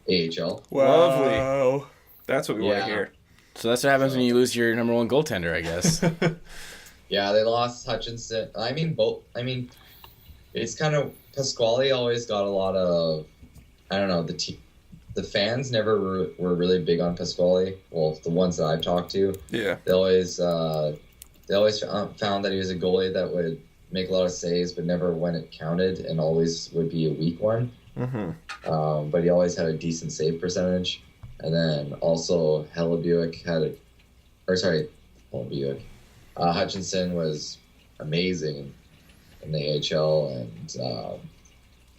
AHL. Lovely. That's what we want to hear. So that's what happens when you lose your number one goaltender, I guess. Yeah, they lost Hutchinson. I mean, it's kind of Pasquale always got a lot of. I don't know. The fans never were really big on Pasquale. Well, the ones that I've talked to, yeah, they always found that he was a goalie that would make a lot of saves, but never when it counted, and always would be a weak one. Mm-hmm. But he always had a decent save percentage. And then also Hutchinson was amazing in the AHL, and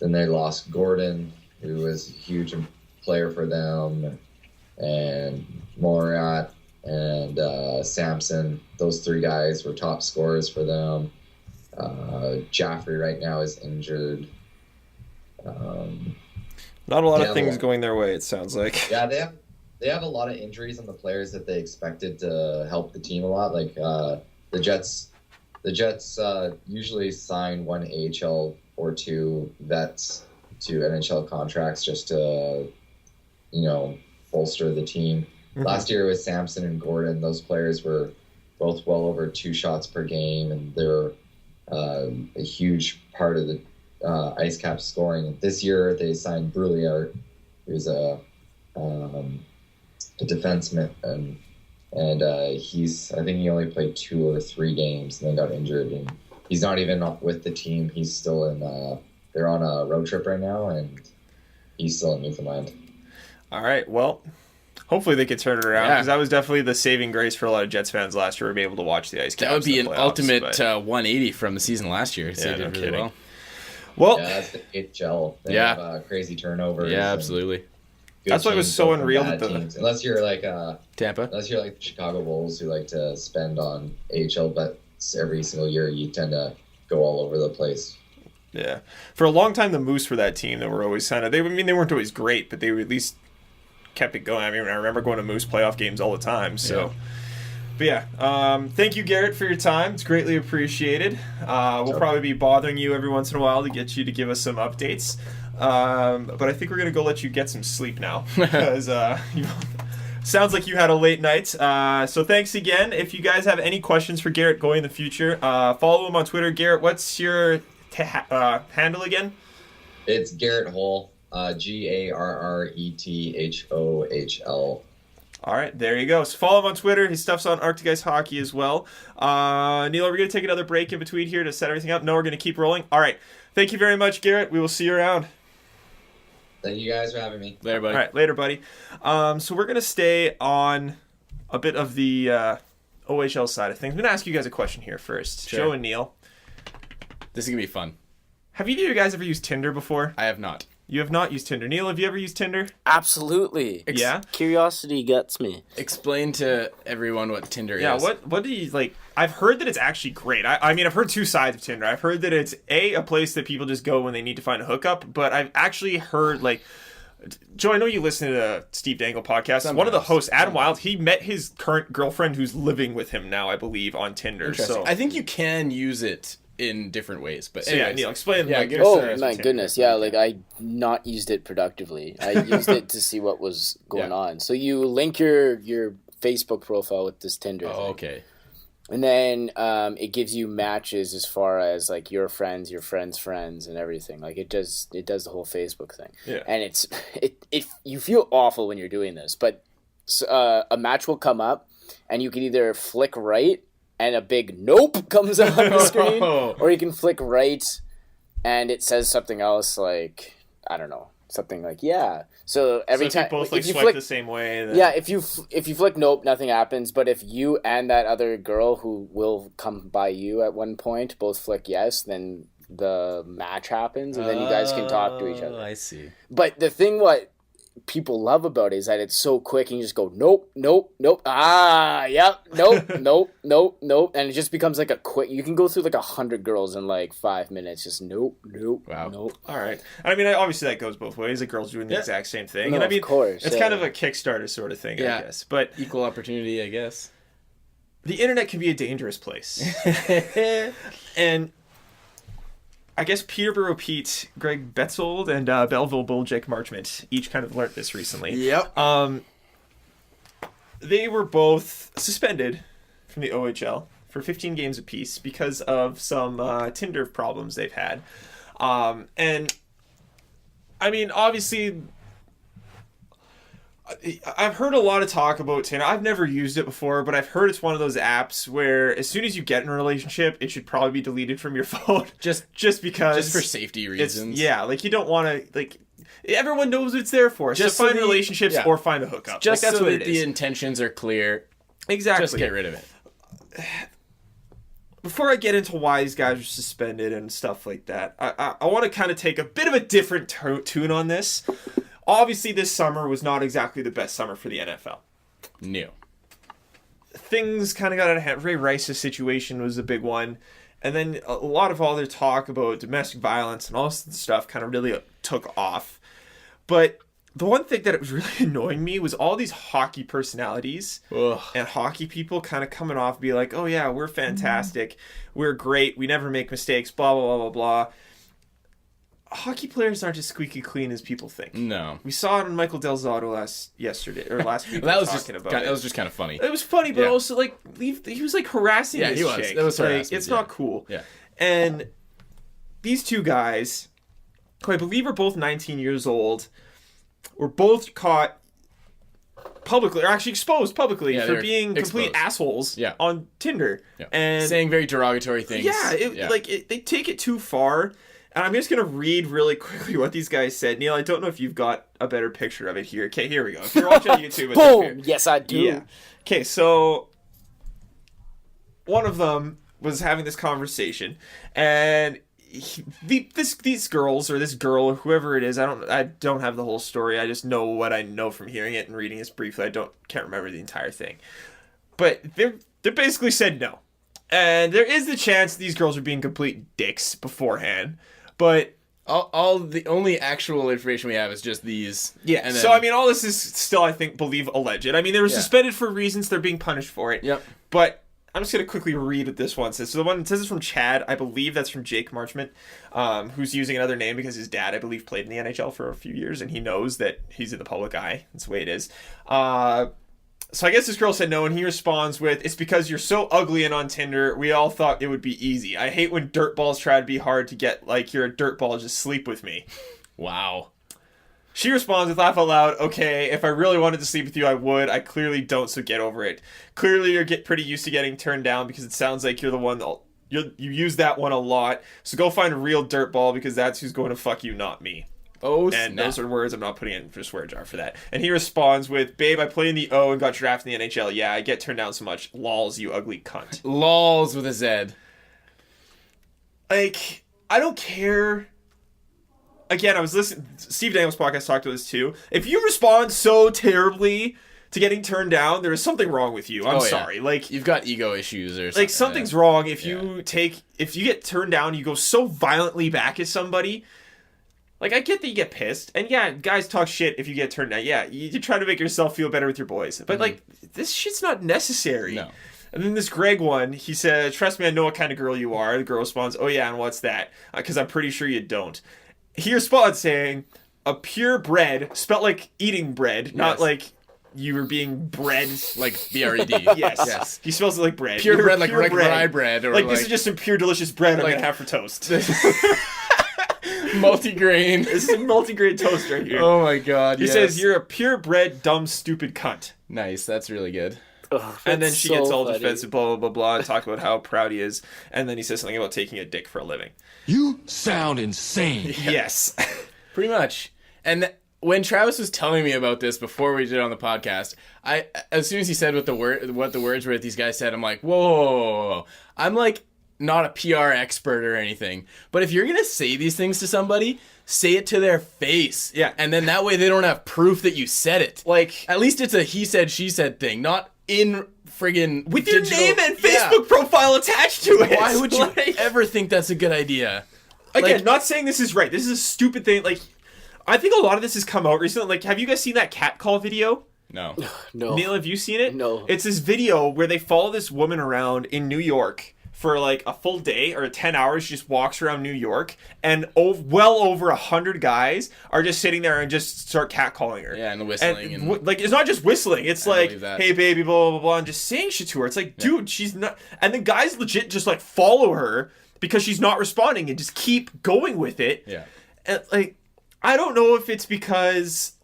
then they lost Gordon who was a huge player for them, and Morat and Samson. Those 3 guys were top scorers for them. Jaffrey right now is injured. Not a lot of things going their way, it sounds like. Yeah, they have a lot of injuries on the players that they expected to help the team a lot. Like the Jets usually sign 1 AHL or 2 vets to NHL contracts just to, bolster the team. Mm-hmm. Last year with Samson and Gordon, those players were both well over 2 shots per game, and they're a huge part of the Ice Cap scoring. This year they signed Brouillard, who's a defenseman, and I think he only played 2 or 3 games and then got injured, and he's not even with the team. He's still in. They're on a road trip right now, and he's still in Newfoundland. All right, well, hopefully they could turn it around, because that was definitely the saving grace for a lot of Jets fans last year, to be able to watch the Ice Caps. That would be an playoffs, ultimate 180 from the season last year. Yeah, They did really well. Well, yeah, that's the HL. They have crazy turnovers. Yeah, absolutely. That's why it was so unreal that unless you're like Tampa, unless you're like the Chicago Bulls, who like to spend on AHL bets every single year, you tend to go all over the place. Yeah, for a long time the Moose were that team that were always kind of. They weren't always great, but they at least kept it going. I mean, I remember going to Moose playoff games all the time. So, but yeah, thank you, Garret, for your time. It's greatly appreciated. We'll probably be bothering you every once in a while to get you to give us some updates. But I think we're gonna go let you get some sleep now, because sounds like you had a late night. So thanks again. If you guys have any questions for Garret going in the future, follow him on Twitter. Garret, what's your handle again? It's Garret Hohl. GarretHohl. All right, there you go. So follow him on Twitter. His stuff's on Arctic Ice Hockey as well. Neil, are we going to take another break in between here to set everything up? No, we're going to keep rolling. All right. Thank you very much, Garret. We will see you around. Thank you guys for having me. Later, buddy. All right, later, buddy. So we're going to stay on a bit of the OHL side of things. I'm going to ask you guys a question here first. Sure. Joe and Neil. This is going to be fun. Have either of you guys ever used Tinder before? I have not. You have not used Tinder. Neil, have you ever used Tinder? Absolutely. Yeah? Curiosity gets me. Explain to everyone what Tinder is. Yeah, what do you, like, I've heard that it's actually great. I mean, I've heard 2 sides of Tinder. I've heard that it's, a place that people just go when they need to find a hookup, but I've actually heard, like, Joe, I know you listen to the Steve Dangle podcast. Sometimes. One of the hosts, Adam Wilde, he met his current girlfriend who's living with him now, I believe, on Tinder. So I think you can use it in different ways, but anyways. yeah, Neil, explain. Yeah, like, give us Oh the- my goodness, yeah, like I not used it productively. I used it to see what was going on. So you link your Facebook profile with this Tinder thing. Okay. And then it gives you matches as far as like your friends, friends, and everything. Like it does the whole Facebook thing. Yeah. And it you feel awful when you're doing this, but a match will come up, and you can either flick right and a big nope comes up on the screen, or you can flick right and it says something else, like I don't know, something like yeah. So every time if you both like if you swipe flick the same way, then... yeah, if you flick nope, nothing happens. But if you and that other girl who will come by you at one point both flick yes, then the match happens, and then you guys can talk to each other. I see. But the thing what people love about it is that it's so quick, and you just go nope, nope, nope. Yep, nope, nope, nope, nope, and it just becomes like a quick. You can go through like 100 girls in like 5 minutes. Just nope, nope, Wow. nope. All right. I mean, obviously that goes both ways. The girls doing the exact same thing. No, and I mean, of course, it's kind of a Kickstarter sort of thing, I guess. But Equal opportunity, I guess. the internet can be a dangerous place. And I guess Peterborough Pete, Greg Betzold, and Belleville Bull Jake Marchment each kind of learned this recently. Yep. They were both suspended from the OHL for 15 games apiece because of some Tinder problems they've had. And, I mean, obviously, I've heard a lot of talk about Tinder. I've never used it before, but I've heard it's one of those apps where as soon as you get in a relationship, it should probably be deleted from your phone. Just because. Just for safety reasons. Yeah, like you don't want to, like, everyone knows what it's there for. Just to find so relationships or find a hookup. Just like, that's so what that it the is. intentions are clear. Exactly. Just get rid of it. before I get into why these guys are suspended and stuff like that, I want to kind of take a bit of a different tune on this. Obviously, this summer was not exactly the best summer for the NFL. No. Things kind of got out of hand. Ray Rice's situation was a big one. And then a lot of all their talk about domestic violence and all this stuff kind of really took off. But the one thing that was really annoying me was all these hockey personalities and hockey people kind of coming off and be like, oh yeah, we're fantastic. We're great. We never make mistakes, blah, blah, blah, blah, blah. Hockey players aren't as squeaky clean as people think. No. We saw it on Michael Del Zotto last week. That was just kind of funny. It was funny, but also like he was like harassing this chick. That was like, harassment. It's not cool. Yeah. And these two guys, who I believe are both 19 years old, were both caught publicly, or actually exposed publicly for being complete assholes on Tinder. Yeah. And saying very derogatory things. They take it too far. And I'm just going to read really quickly what these guys said. Neil, I don't know if you've got a better picture of it here. Okay, here we go. If you're watching on YouTube... Boom! Yes, I do. Yeah. Okay, so one of them was having this conversation, and these girls, or this girl, or whoever it is, I don't have the whole story. I just know what I know from hearing it and reading this briefly. Can't remember the entire thing. But they basically said no. And there is the chance these girls are being complete dicks beforehand. But all the only actual information we have is just these. Yeah. And then, so I mean, all this is still, I think, alleged. I mean, they were suspended for reasons. They're being punished for it. Yep. But I'm just gonna quickly read what this one says. So the one that says is from Chad. I believe that's from Jake Marchment, who's using another name because his dad, I believe, played in the NHL for a few years, and he knows that he's in the public eye. That's the way it is. So I guess this girl said no, and he responds with, "It's because you're so ugly and on Tinder, we all thought it would be easy. I hate when dirtballs try to be hard to get, like you're a dirtball, just sleep with me." Wow. She responds with laugh out loud, "Okay, if I really wanted to sleep with you, I would. I clearly don't, so get over it. Clearly you're pretty used to getting turned down because it sounds like you're the one you use that one a lot. So go find a real dirtball because that's who's going to fuck you, not me." Oh, and those are words I'm not putting in for a swear jar for that. And he responds with, "Babe, I play in the O and got drafted in the NHL. Yeah, I get turned down so much. Lols, you ugly cunt." Lols with a Z. Like, I don't care. Again, I was listening. Steve Daniels' podcast talked about this too. If you respond so terribly to getting turned down, there is something wrong with you. I'm sorry. Like, you've got ego issues or something. Like, something's wrong if you get turned down, you go so violently back at somebody. Like, I get that you get pissed, and yeah, guys talk shit if you get turned down. Yeah, you try to make yourself feel better with your boys. But, like, this shit's not necessary. No. And then this Greg one, he said, "Trust me, I know what kind of girl you are." The girl responds, "Oh yeah, and what's that? Because I'm pretty sure you don't." He responds saying, "A purebred," spelt like eating bread, not like you were being bred. Like B-R-E-D. Yes. He spells it like bread. Purebred, like rye bread. Or like, this is just some pure, delicious bread I'm going to have for toast. Multigrain. This is a multigrain toast right here. Oh my god, He says, "You're a purebred, dumb, stupid cunt." Nice, that's really good. And then she gets all defensive, blah, blah, blah, blah, and talk about how proud he is. And then he says something about taking a dick for a living. You sound insane. Yes. Pretty much. And when Travis was telling me about this before we did it on the podcast, as soon as he said what the words were that these guys said, I'm like, whoa. I'm like not a PR expert or anything. But if you're going to say these things to somebody, say it to their face. Yeah. And then that way they don't have proof that you said it. Like, at least it's a he said, she said thing, not in friggin' with your name and Facebook profile attached to it. Why would you ever think that's a good idea? Again, not saying this is right. This is a stupid thing. Like, I think a lot of this has come out recently. Like, have you guys seen that cat call video? No. Neil, have you seen it? No. It's this video where they follow this woman around in New York for like a full day or 10 hours. She just walks around New York, and well over 100 guys are just sitting there and just start catcalling her. Yeah, and the whistling. And like, it's not just whistling. It's like, "Hey, baby, blah, blah, blah," and just saying shit to her. It's like, dude, she's not... And the guys legit just, like, follow her because she's not responding and just keep going with it. Yeah. And, like, I don't know if it's because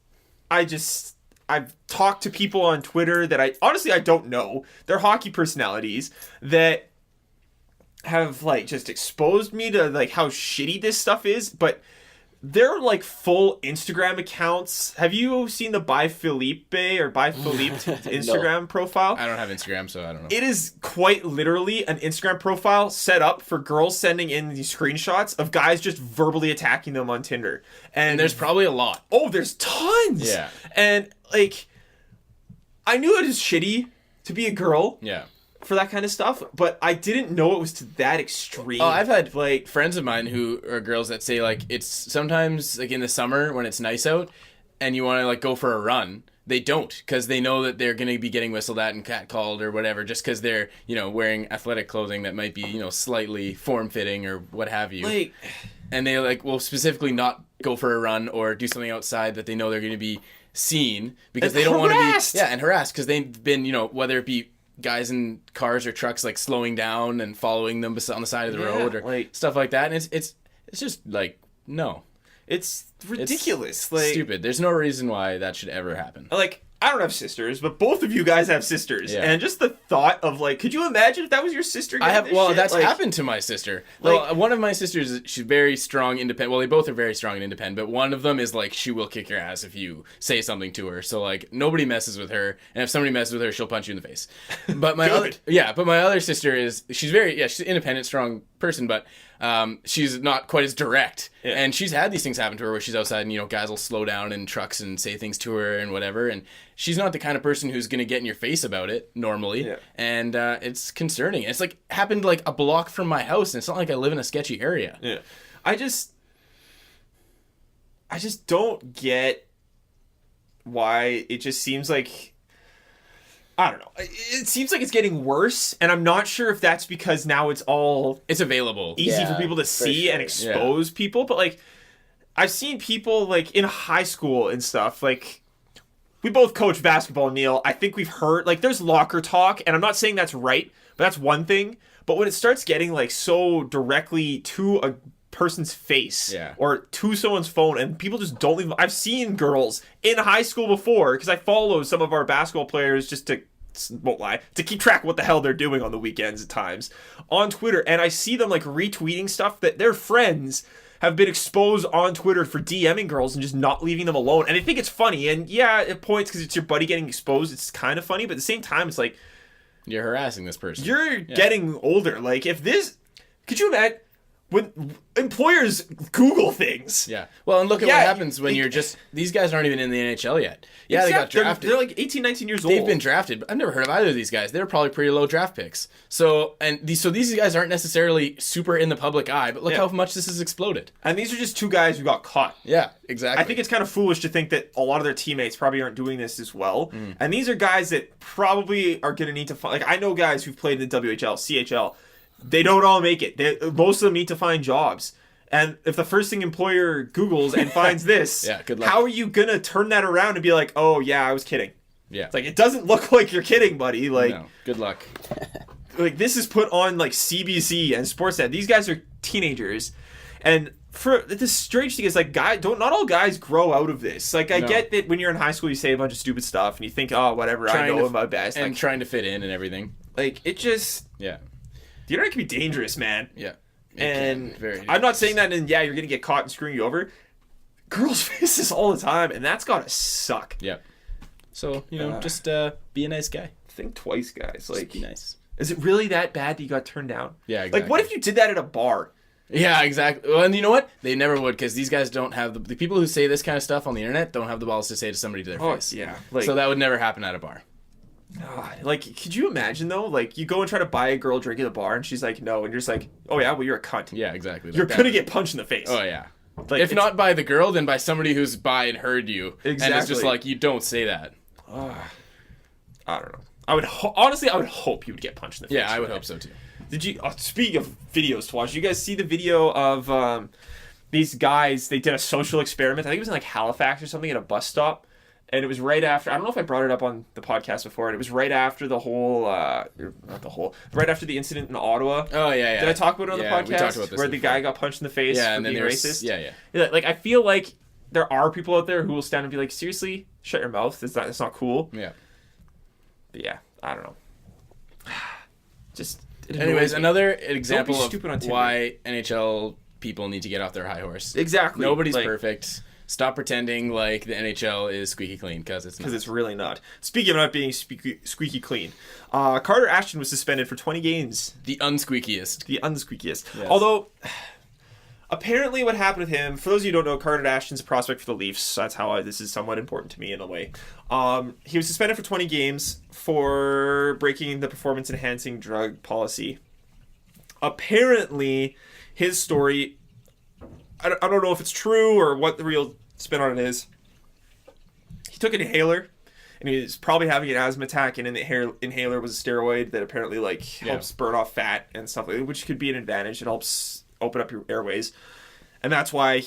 I've talked to people on Twitter that I don't know. They're hockey personalities that have, like, just exposed me to, like, how shitty this stuff is. But they're like full Instagram accounts. Have you seen the By Philippe Instagram profile? I don't have Instagram, so I don't know. It is quite literally an Instagram profile set up for girls sending in these screenshots of guys just verbally attacking them on Tinder. And There's probably a lot. oh, there's tons. Yeah. And like, I knew it is shitty to be a girl Yeah. for that kind of stuff, but I didn't know it was to that extreme. Oh, I've had like friends of mine who are girls that say like it's sometimes like in the summer when it's nice out and you want to like go for a run, they don't because they know that they're going to be getting whistled at and catcalled or whatever just because they're wearing athletic clothing that might be slightly form fitting or what have you. like And they like will specifically not go for a run or do something outside that they know they're going to be seen because And they don't want to harassed. be and harassed because they've been whether it be guys in cars or trucks like slowing down and following them on the side of the Yeah, road or like- stuff like that, and it's just like no, it's ridiculous. it's like stupid. There's no reason why that should ever happen. Like, I don't have sisters, but both of you guys have sisters. Yeah. And just the thought of, like, could you imagine if that was your sister? I have this well, shit? that's Like, happened to my sister. like- Well, one of my sisters, she's very strong, independent. Well, they both are very strong and independent, but one of them is like she will kick your ass if you say something to her. So like nobody messes with her, and if somebody messes with her, she'll punch you in the face. But my other sister is she's she's an independent, strong person, but she's not quite as direct. Yeah. And she's had these things happen to her where she's outside and guys will slow down in trucks and say things to her and whatever, and she's not the kind of person who's going to get in your face about it normally. Yeah. And it's concerning. It's like happened like a block from my house, and it's not like I live in a sketchy area. Yeah. I just don't get why it just seems like, I don't know. It seems like it's getting worse, and I'm not sure if that's because now it's all It's available. easy Yeah, for people to for see sure. and expose people, but like I've seen people like in high school and stuff, like we both coach basketball, Neil. I think we've heard like there's locker talk, and I'm not saying that's right, but that's one thing. But when it starts getting like so directly to a person's face Yeah. or to someone's phone and people just don't leave, I've seen girls in high school before because I follow some of our basketball players just to, won't lie, to keep track of what the hell they're doing on the weekends at times on Twitter, and I see them like retweeting stuff that their friends have been exposed on Twitter for DMing girls and just not leaving them alone, and I think it's funny, and yeah, it points because it's your buddy getting exposed, it's kind of funny, but at the same time it's like You're harassing this person. you're getting older. Like if this, could you imagine when employers Google things? Yeah. Well, and look at Yeah, what happens when you're just these guys aren't even in the NHL yet. Yeah, they got Exactly. drafted. They're like 18, 19 years old. They've been drafted, but I've never heard of either of these guys. They're probably pretty low draft picks. So these guys aren't necessarily super in the public eye, but look Yeah. how much this has exploded. And these are just two guys who got caught. Yeah, exactly. I think it's kind of foolish to think that a lot of their teammates probably aren't doing this as well. Mm. And these are guys that probably are going to need to find... Like, I know guys who've played in the WHL, CHL. They don't all make it. Most of them need to find jobs. And if the first thing employer Googles and finds this, Yeah, good luck. how are you going to turn that around and be like, oh, yeah, I was kidding? Yeah. It's like, it doesn't look like you're kidding, buddy. Like, no. Good luck. like this is put on like CBC and Sportsnet. These guys are teenagers, and for the strange thing is like not all guys grow out of this. Like I No. get that when you're in high school you say a bunch of stupid stuff and you think, oh whatever, I know my best. And Like, trying to fit in and everything. like it just Yeah. the internet can be dangerous, man. Yeah. It And can. Very I'm not saying that, and yeah, you're gonna get caught and screwing you over. Girls face this all the time, and that's gotta suck. Yeah. So, just be a nice guy. Think twice, guys. Just Like, be nice. is it really that bad that you got turned down? Yeah, exactly. Like, what if you did that at a bar? Yeah, exactly. Well, and you know what? They never would because these guys don't have the people who say this kind of stuff on the internet don't have the balls to say to somebody to their face. yeah. Like, So that would never happen at a bar. God, like, could you imagine though? Like, you go and try to buy a girl a drink at the bar, and she's like, "No," and you're just like, "Oh yeah, well you're a cunt. Yeah, exactly. You're Like gonna that. get punched in the face." Oh yeah. Like, If it's- not by the girl, then by somebody who's by and heard you. And it's just Exactly. like, you don't say that. I don't know. I would honestly, I would hope you would get punched in the face. Yeah, I for would that. hope so too. Did you? Speaking of videos to watch, did you guys see the video of these guys? They did a social experiment. I think it was in like Halifax or something at a bus stop, and it was right after. I don't know if I brought it up on the podcast before. And it was right after the whole, right after the incident in Ottawa. Oh yeah, yeah. Did I talk about it on the podcast? We talked about this where the before. guy got punched in the face Yeah, for and then being there's racist. yeah. Like I feel like there are people out there who will stand and be like, seriously, shut your mouth. That's not cool. Yeah. But yeah, I don't know. Just it Anyways, annoys me. another example stupid on of Tinder. why NHL people need to get off their high horse. Exactly. Nobody's Like, perfect. Stop pretending like the NHL is squeaky clean, because it's not. Because it's really not. Speaking of not being squeaky clean, Carter Ashton was suspended for 20 games. The unsqueakiest. The unsqueakiest. Yes. Although, apparently what happened with him, for those of you who don't know, Carter Ashton's a prospect for the Leafs. So that's how this is somewhat important to me in a way. He was suspended for 20 games for breaking the performance-enhancing drug policy. Apparently, his story, I don't know if it's true or what the real spin on it is. He took an inhaler, and he was probably having an asthma attack, and in the inhaler was a steroid that apparently helps burn off fat and stuff like that, which could be an advantage. It helps open up your airways, and that's why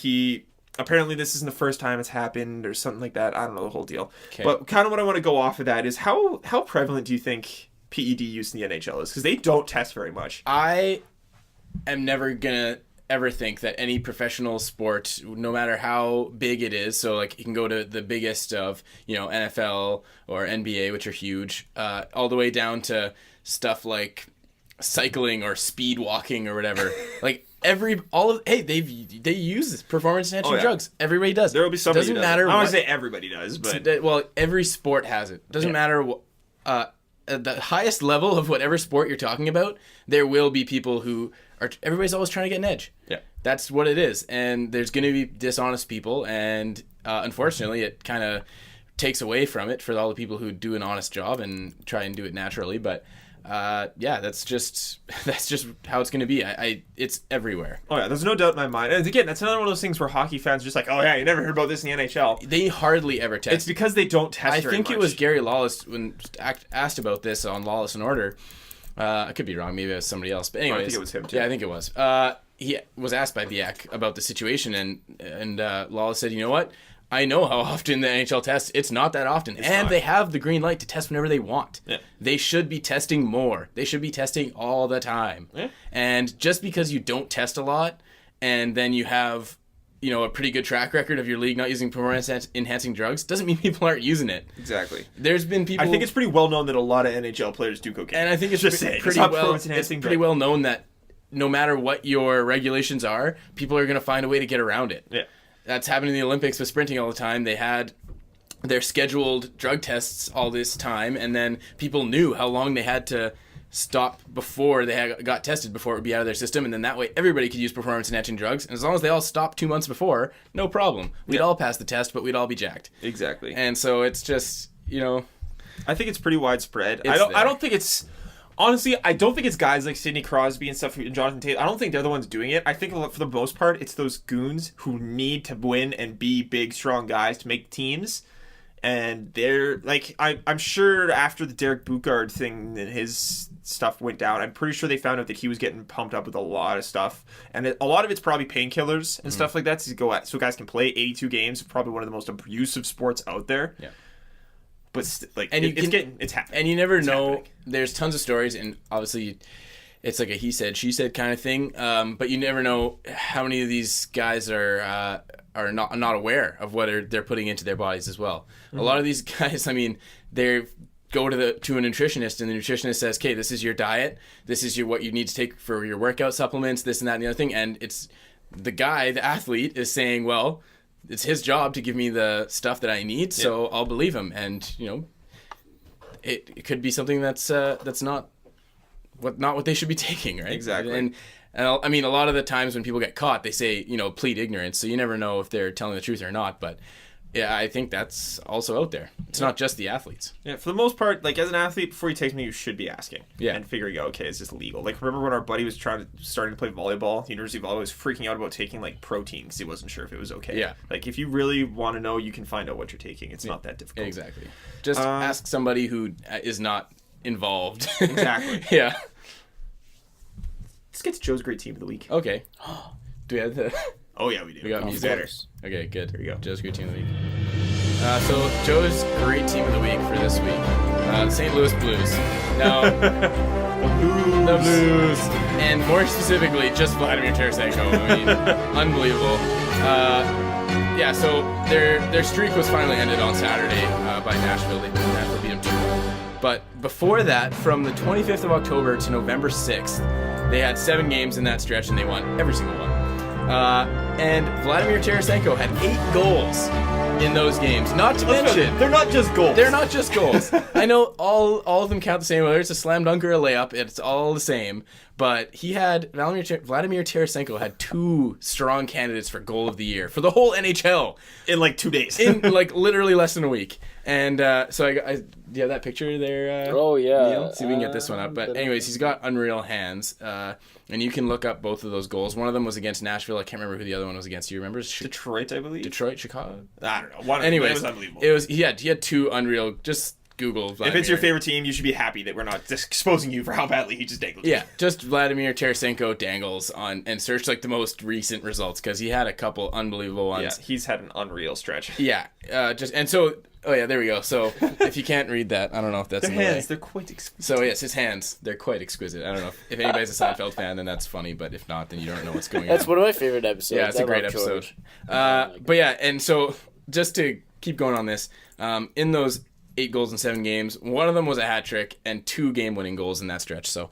apparently this isn't the first time it's happened or something like that. I don't know the whole deal. Okay. But kind of what I want to go off of that is how prevalent do you think PED use in the NHL is? Because they don't test very much. I am never gonna ever think that any professional sport, no matter how big it is, so like you can go to the biggest of, NFL or NBA, which are huge, all the way down to stuff like cycling or speed walking or whatever. Like they use performance enhancing drugs. Everybody does. There will be somebody. Doesn't who does. matter. I don't want to say everybody does, but well, every sport has it. Doesn't matter. At the highest level of whatever sport you're talking about, there will be people who are. Everybody's always trying to get an edge. Yeah, that's what it is, and there's going to be dishonest people, and unfortunately, it kind of takes away from it for all the people who do an honest job and try and do it naturally. But that's just how it's going to be. It's everywhere. Oh yeah, there's no doubt in my mind. And again, that's another one of those things where hockey fans are just like, oh yeah, you never heard about this in the NHL. They hardly ever test. It's because they don't test. I think it was Gary Lawless when asked about this on Lawless and Order. I could be wrong. Maybe it was somebody else. But anyways, I think it was him too. Yeah, I think it was. He was asked by Biek about the situation, and Lawless said, "You know what? I know how often the NHL tests. It's not that often. And they have the green light to test whenever they want. Yeah. They should be testing more. They should be testing all the time. Yeah. And just because you don't test a lot and then you have, a pretty good track record of your league not using performance-enhancing drugs doesn't mean people aren't using it. Exactly. There's been people... I think it's pretty well known that a lot of NHL players do cocaine. And I think it's pretty well known that no matter what your regulations are, people are going to find a way to get around it. Yeah. That's happened in the Olympics with sprinting all the time. They had their scheduled drug tests all this time, and then people knew how long they had to stop before they got tested before it would be out of their system, and then that way everybody could use performance-enhancing drugs. And as long as they all stopped 2 months before, no problem. We'd all pass the test, but we'd all be jacked. Exactly. And so it's just, I think it's pretty widespread. I don't think it's... Honestly, I don't think it's guys like Sidney Crosby and stuff and Jonathan Tate. I don't think they're the ones doing it. I think for the most part, it's those goons who need to win and be big, strong guys to make teams. And they're like, I'm sure after the Derek Bukard thing and his stuff went down, I'm pretty sure they found out that he was getting pumped up with a lot of stuff. And a lot of it's probably painkillers and stuff like that so guys can play 82 games. Probably one of the most abusive sports out there. Yeah. But it's happening. And you never know. Happening. There's tons of stories, and obviously, it's like a he said, she said kind of thing. But you never know how many of these guys are not aware of what they're putting into their bodies as well. Mm-hmm. A lot of these guys, they go to a nutritionist, and the nutritionist says, "Okay, this is your diet. This is what you need to take for your workout supplements. This and that and the other thing." And it's the guy, the athlete, is saying, "Well, it's his job to give me the stuff that I need, so I'll believe him." And it could be something that's not what they should be taking, right? Exactly. And a lot of the times when people get caught, they say plead ignorance, so you never know if they're telling the truth or not. But yeah, I think that's also out there. It's not just the athletes. Yeah, for the most part, like as an athlete, before you take me, you should be asking. Yeah. And figuring out, okay, is this legal? Like, remember when our buddy was starting to play volleyball? University volleyball was freaking out about taking like protein because he wasn't sure if it was okay. Yeah. Like, if you really want to know, you can find out what you're taking. It's not that difficult. Exactly. Just ask somebody who is not involved. Exactly. Yeah. Let's get to Joe's great team of the week. Okay. Do we have the... Oh, yeah, we do. We got music. Okay, good. There you go. Joe's great team of the week. So Joe's great team of the week for this week, St. Louis Blues. Now, the Blues, and more specifically, just Vladimir Tarasenko. Unbelievable. So their streak was finally ended on Saturday by Nashville. Nashville beat them 2-1. But before that, from the 25th of October to November 6th, they had 7 games in that stretch, and they won every single one. And Vladimir Tarasenko had 8 goals in those games. Not to mention, they're not just goals. they're not just goals. I know all of them count the same. Whether it's a slam dunk or a layup, it's all the same. But Vladimir Tarasenko had 2 strong candidates for goal of the year for the whole NHL in like 2 days. in like literally less than a week. And so do you have that picture there? Oh, yeah. Neil? See if we can get this one up. But anyways, he's got unreal hands. And you can look up both of those goals. One of them was against Nashville. I can't remember who the other one was against. Do you remember? Detroit, I believe. Detroit, Chicago? I don't know. Anyways, it was unbelievable. He had 2 unreal. Just Google Vladimir. If it's your favorite team, you should be happy that we're not just exposing you for how badly he just dangled. Yeah, just Vladimir Tarasenko dangles on and search like the most recent results because he had a couple unbelievable ones. Yeah, he's had an unreal stretch. Yeah, oh yeah, there we go. So if you can't read that, I don't know if that's Their in the way. hands, they're quite exquisite. So yes, his hands, they're quite exquisite. I don't know if anybody's a Seinfeld fan, then that's funny, but if not, then you don't know what's going on. That's one of my favorite episodes. Yeah, it's a great episode. But yeah, and so just to keep going on this, in those 8 goals in 7 games, one of them was a hat trick and 2 game-winning goals in that stretch. So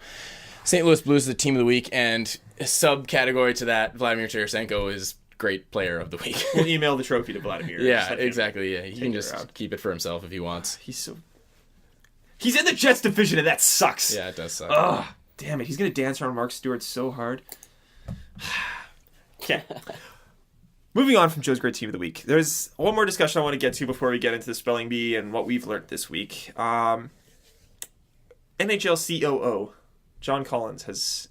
St. Louis Blues is the team of the week, and a subcategory to that, Vladimir Tarasenko is great player of the week. We'll email the trophy to Vladimir. Yeah, exactly. Yeah, he can it just around. keep it for himself if he wants. He's in the Jets division, and that sucks. Yeah, it does suck. Ugh, damn it. He's going to dance around Mark Stewart so hard. Okay. Moving on from Joe's great team of the week. There's one more discussion I want to get to before we get into the spelling bee and what we've learned this week. NHL COO John Collins has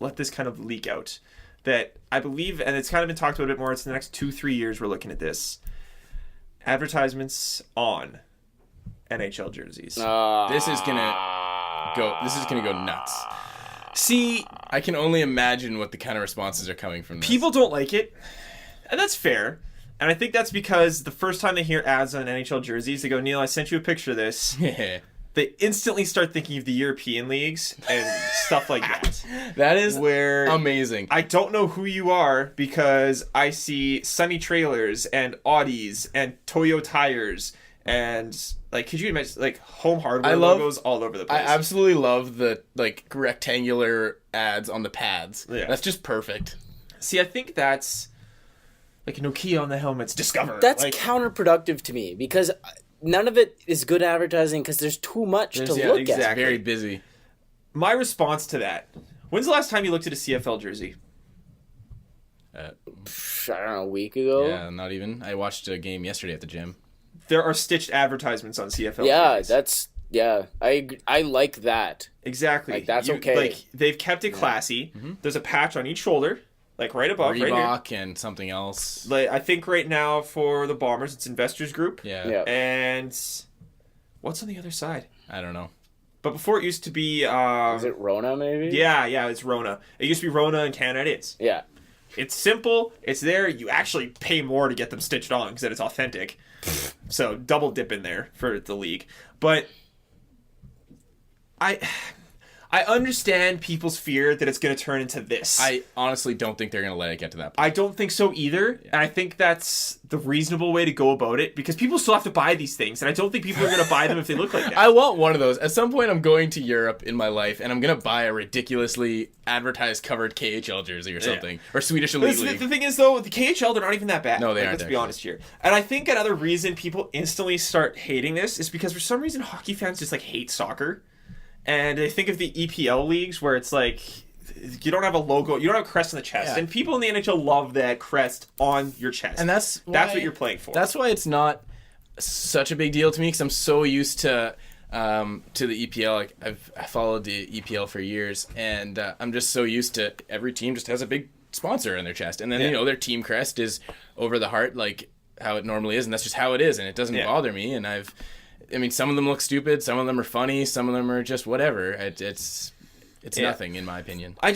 let this kind of leak out that I believe, and it's kind of been talked about a bit more, it's the next 2-3 years we're looking at this. Advertisements on NHL jerseys. This is gonna go nuts. See, I can only imagine what the kind of responses are coming from this. people don't like it, and that's fair. And I think that's because the first time they hear ads on NHL jerseys, they go, Neil, I sent you a picture of this. They instantly start thinking of the European leagues and stuff like that. That is where amazing. I don't know who you are because I see Sunny Trailers and Audis and Toyo Tires and like, could you imagine like home hardware logos all over the place? I absolutely love the like rectangular ads on the pads. Yeah. That's just perfect. See, I think that's like Nokia on the helmets. Discover. That's like, counterproductive to me because none of it is good advertising because there's too much to look at. exactly. Very busy. My response to that: when's the last time you looked at a CFL jersey? I don't know, a week ago. Yeah, not even. I watched a game yesterday at the gym. There are stitched advertisements on CFL. Yeah, jerseys. I like that. Exactly. Like, that's okay. Like they've kept it classy. Mm-hmm. There's a patch on each shoulder, like right above, right Reebok here. and something else. Like I think right now for the Bombers, it's Investors Group. Yeah. And what's on the other side? I don't know. But before it used to be. Is it Rona maybe? Yeah, it's Rona. It used to be Rona in Canada. It's. Yeah. It's simple. It's there. You actually pay more to get them stitched on because it's authentic. So double dip in there for the league. But I understand people's fear that it's going to turn into this. I honestly don't think they're going to let it get to that point. I don't think so either. Yeah. And I think that's the reasonable way to go about it because people still have to buy these things. And I don't think people are going to buy them if they look like that. I want one of those. At some point, I'm going to Europe in my life and I'm going to buy a ridiculously advertised covered KHL jersey or something. Yeah. Or Swedish Elite League. The thing is, though, the KHL, they're not even that bad. No, they aren't. Let's be honest here. And I think another reason people instantly start hating this is because for some reason hockey fans just like hate soccer. And they think of the EPL leagues where it's like you don't have a logo, you don't have a crest on the chest, and people in the NHL love that crest on your chest, and that's what you're playing for. That's why it's not such a big deal to me because I'm so used to the EPL. Like I followed the EPL for years, and I'm just so used to every team just has a big sponsor on their chest, and then their team crest is over the heart like how it normally is, and that's just how it is, and it doesn't bother me, and I mean, some of them look stupid, some of them are funny, some of them are just whatever. It's nothing, in my opinion. I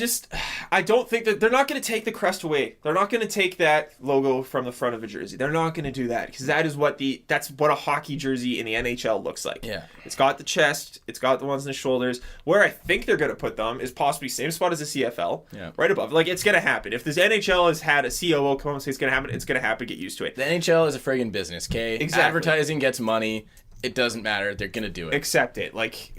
don't think that they're not going to take the crest away. They're not going to take that logo from the front of a jersey. They're not going to do that because that's what a hockey jersey in the NHL looks like. Yeah, it's got the chest, it's got the ones in the shoulders. Where I think they're going to put them is possibly same spot as the CFL. Yeah, right above. Like it's going to happen. If this NHL has had a COO come and say it's going to happen, it's going to happen. Get used to it. The NHL is a friggin' business. Okay, exactly. Advertising gets money. It doesn't matter. They're gonna do it. Accept it. Like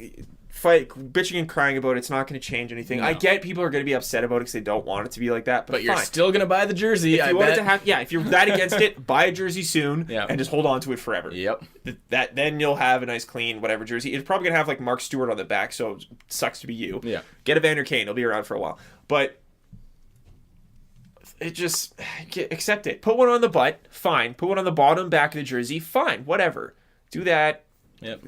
fight, bitching and crying about it's not going to change anything. No. I get people are going to be upset about it because they don't want it to be like that, But you're fine. still gonna buy the jersey. If you want it to have, if you're that against it, buy a jersey soon and just hold on to it forever. Yep. Then you'll have a nice, clean, whatever jersey. It's probably gonna have like Mark Stewart on the back, so it sucks to be you. Yeah. Get a Vander Kane; he'll be around for a while. But it just accept it. Put one on the butt, fine. Put one on the bottom, back of the jersey, fine. Whatever. Do that. Yep.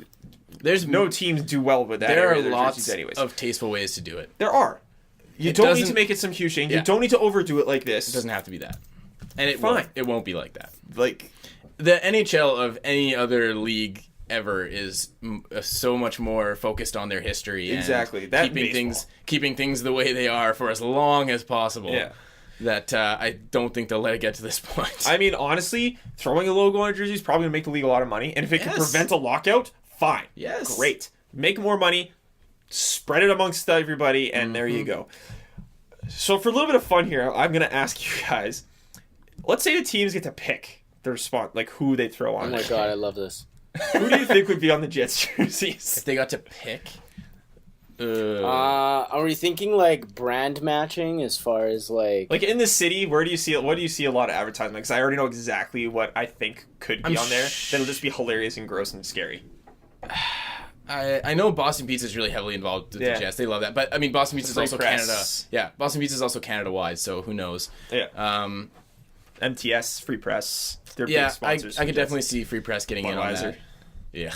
There's no teams do well with that. There are area of their lots jerseys anyways. of tasteful ways to do it. There are. You don't need to make it some huge thing. You don't need to overdo it like this. It doesn't have to be that. And it Fine. won't. It won't be like that. Like the NHL of any other league ever is so much more focused on their history. Exactly. And That keeping things the way they are for as long as possible. Yeah. That I don't think they'll let it get to this point. I mean, honestly, throwing a logo on a jersey is probably going to make the league a lot of money. And if it can prevent a lockout, fine. Yes. Great. Make more money, spread it amongst everybody, and there you go. So for a little bit of fun here, I'm going to ask you guys, let's say the teams get to pick their spot, like who they throw on. Oh my god, I love this. Who do you think would be on the Jets jerseys? If they got to pick... Are we thinking like brand matching as far as like in the city, where do you see it? What do you see a lot of advertising? Because I already know exactly what I think could be on there. That'll just be hilarious and gross and scary. I know Boston Pizza is really heavily involved with the Jets. They love that. But, I mean, Boston Pizza is also Canada. Yeah, Boston Pizza is also Canada-wide, so who knows? Yeah. MTS, Free Press, they're big sponsors. I could definitely see Free Press getting in on that. Yeah.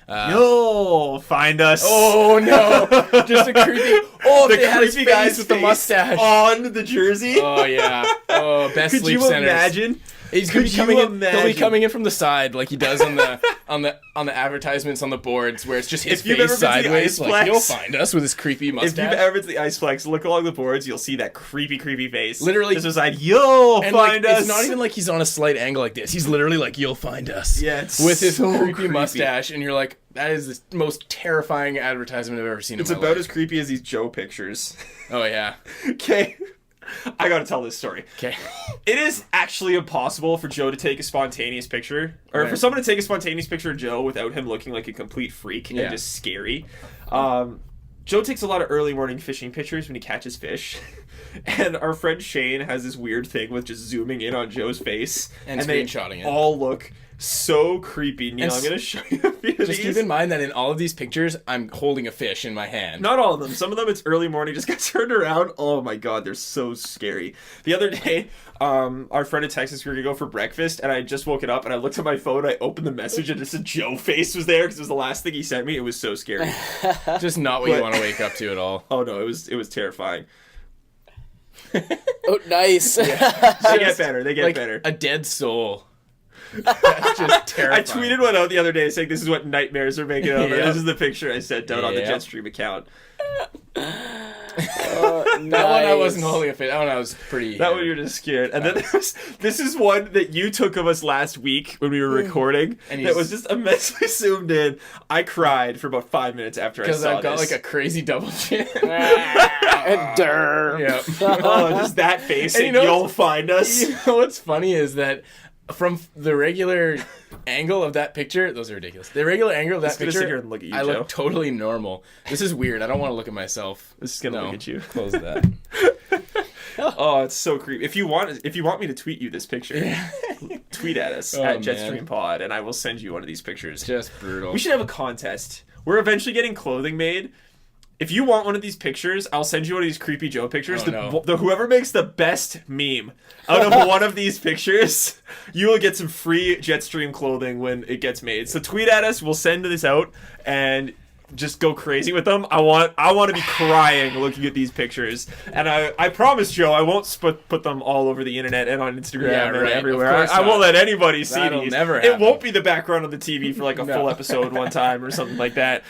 Yo, find us. Oh, no. Just a creepy... Oh, the they had his creepy face guy's with the mustache. on the jersey. Oh, yeah. Oh, best Could sleep you centers. imagine? He's gonna be coming in. He'll be coming in from the side, like he does on the advertisements on the boards, where it's just his face sideways. Like you'll find us with his creepy mustache. If you've ever been to the Iceplex, look along the boards. You'll see that creepy face. Literally, this side. Yo, and find us. It's not even like he's on a slight angle like this. He's literally like, "You'll find us." Yeah, it's with his so creepy mustache, and you're like, "That is the most terrifying advertisement I've ever seen." It's in my about life. as creepy as these Joe pictures. Oh yeah. Okay. I gotta tell this story. Okay. It is actually impossible for Joe to take a spontaneous picture, or for someone to take a spontaneous picture of Joe without him looking like a complete freak and just scary. Joe takes a lot of early morning fishing pictures when he catches fish. And our friend Shane has this weird thing with just zooming in on Joe's face. And screenshotting it. All look so creepy. Neil, I'm going to show you a few of Just these. keep in mind that in all of these pictures, I'm holding a fish in my hand. Not all of them. Some of them it's early morning, just got turned around. Oh my god, they're so scary. The other day, our friend in Texas, we were going to go for breakfast, and I just woken up, and I looked at my phone, I opened the message, and just a Joe face was there, because it was the last thing he sent me. It was so scary. Just not what you want to wake up to at all. Oh no, it was terrifying. Oh, nice. They get better. They get like better. A dead soul. That's just terrifying. I tweeted one out the other day saying this is what nightmares are making of. Yeah. This is the picture I sent out on the JetStream account. Nice. That one I wasn't holding a fit. That one I was pretty... That one you're just scared. And then this is one that you took of us last week when we were recording. And that was just immensely zoomed in. I cried for about 5 minutes after I saw this. Because I've got like a crazy double chin. Durr. Yeah. Oh, just that face and you'll find us. You know what's funny is that from the regular angle of that picture, those are ridiculous. The regular angle of that Sit here picture, and look at you, I Joe. look totally normal. This is weird. I don't want to look at myself. This is gonna look at you. Close that. Oh, it's so creepy. If you want me to tweet you this picture, tweet at us at JetStreamPod, and I will send you one of these pictures. Just brutal. We should have a contest. We're eventually getting clothing made. If you want one of these pictures, I'll send you one of these creepy Joe pictures. Whoever makes the best meme out of one of these pictures, you will get some free JetStream clothing when it gets made. So tweet at us. We'll send this out and just go crazy with them. I want to be crying looking at these pictures. And I promise, Joe, I won't put them all over the internet and on Instagram and everywhere. I won't let anybody see That'll these. never It happen. won't be the background of the TV for like a full episode one time or something like that.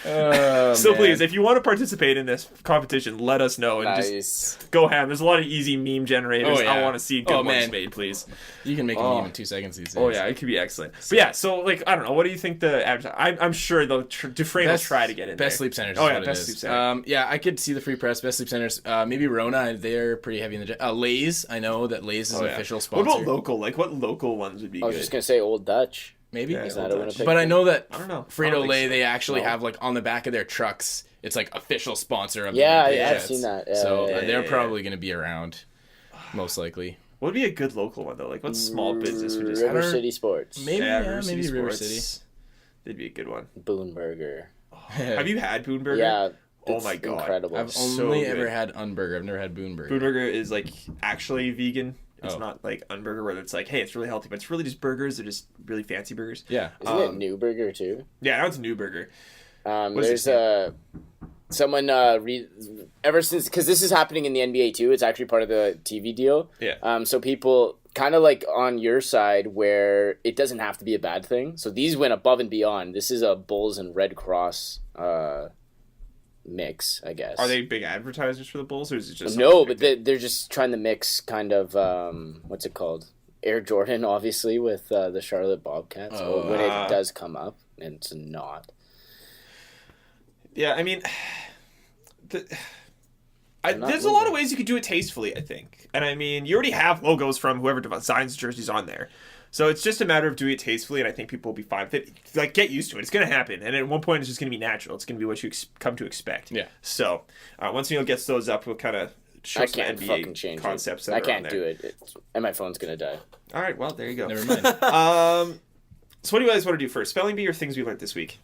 So please, if you want to participate in this competition, let us know and just go ham. There's a lot of easy meme generators. I want to see good ones made, please. You can make a meme in 2 seconds these days. Oh yeah, it could be excellent. But yeah, so like I don't know. What do you think the I'm sure Dufresne will try to get in Best there. Sleep Centers. Oh yeah, is Best Sleep Center. Yeah, I could see the Free Press, Best Sleep Centers. Maybe Rona. They're pretty heavy in the Lay's. I know that Lay's is an official sponsor. What about local? Like what local ones would be good? I was just gonna say Old Dutch. Maybe. Is that a Winnipeg? But I know that I don't know. Frito-Lay, they actually have like on the back of their trucks It's like official sponsor of Yeah, the Winnipeg I've Jets. seen that. So Yeah. they're probably going to be around, most likely. What would be a good local one though? Like what small business would just River have? City Sports. Maybe River Sports. City. They'd be a good one. Boone Burger. Have you had Boone Burger? Yeah. Oh it's my God. incredible. I've So only good. ever had Unburger. I've never had Boone Burger. Boone Burger is like actually vegan. It's Oh. not like Unburger where it's like, hey, it's really healthy, but it's really just burgers. They're just really fancy burgers. Yeah. Isn't it New Burger too? Yeah, now it's New Burger. There's someone ever since, because this is happening in the NBA too. It's actually part of the TV deal. Yeah. So people kind of like on your side where it doesn't have to be a bad thing. So these went above and beyond. This is a Bulls and Red Cross mix, I guess. Are they big advertisers for the Bulls, or is it just No, but they're just trying to mix kind of what's it called? Air Jordan, obviously, with the Charlotte Bobcats. When it does come up, and it's not. Yeah, I mean, there's a lot of ways you could do it tastefully, I think. And I mean, you already have logos from whoever designs jerseys on there. So it's just a matter of doing it tastefully, and I think people will be fine with it. Like, get used to it. It's going to happen. And at one point, it's just going to be natural. It's going to be what you come to expect. Yeah. So once Neil gets those up, we'll kind of show I some can't NBA fucking change concepts it. that I are can't on do there. it. And my phone's going to die. All right, well, there you go. Never mind. So what do you guys want to do first? Spelling bee or things we learned this week?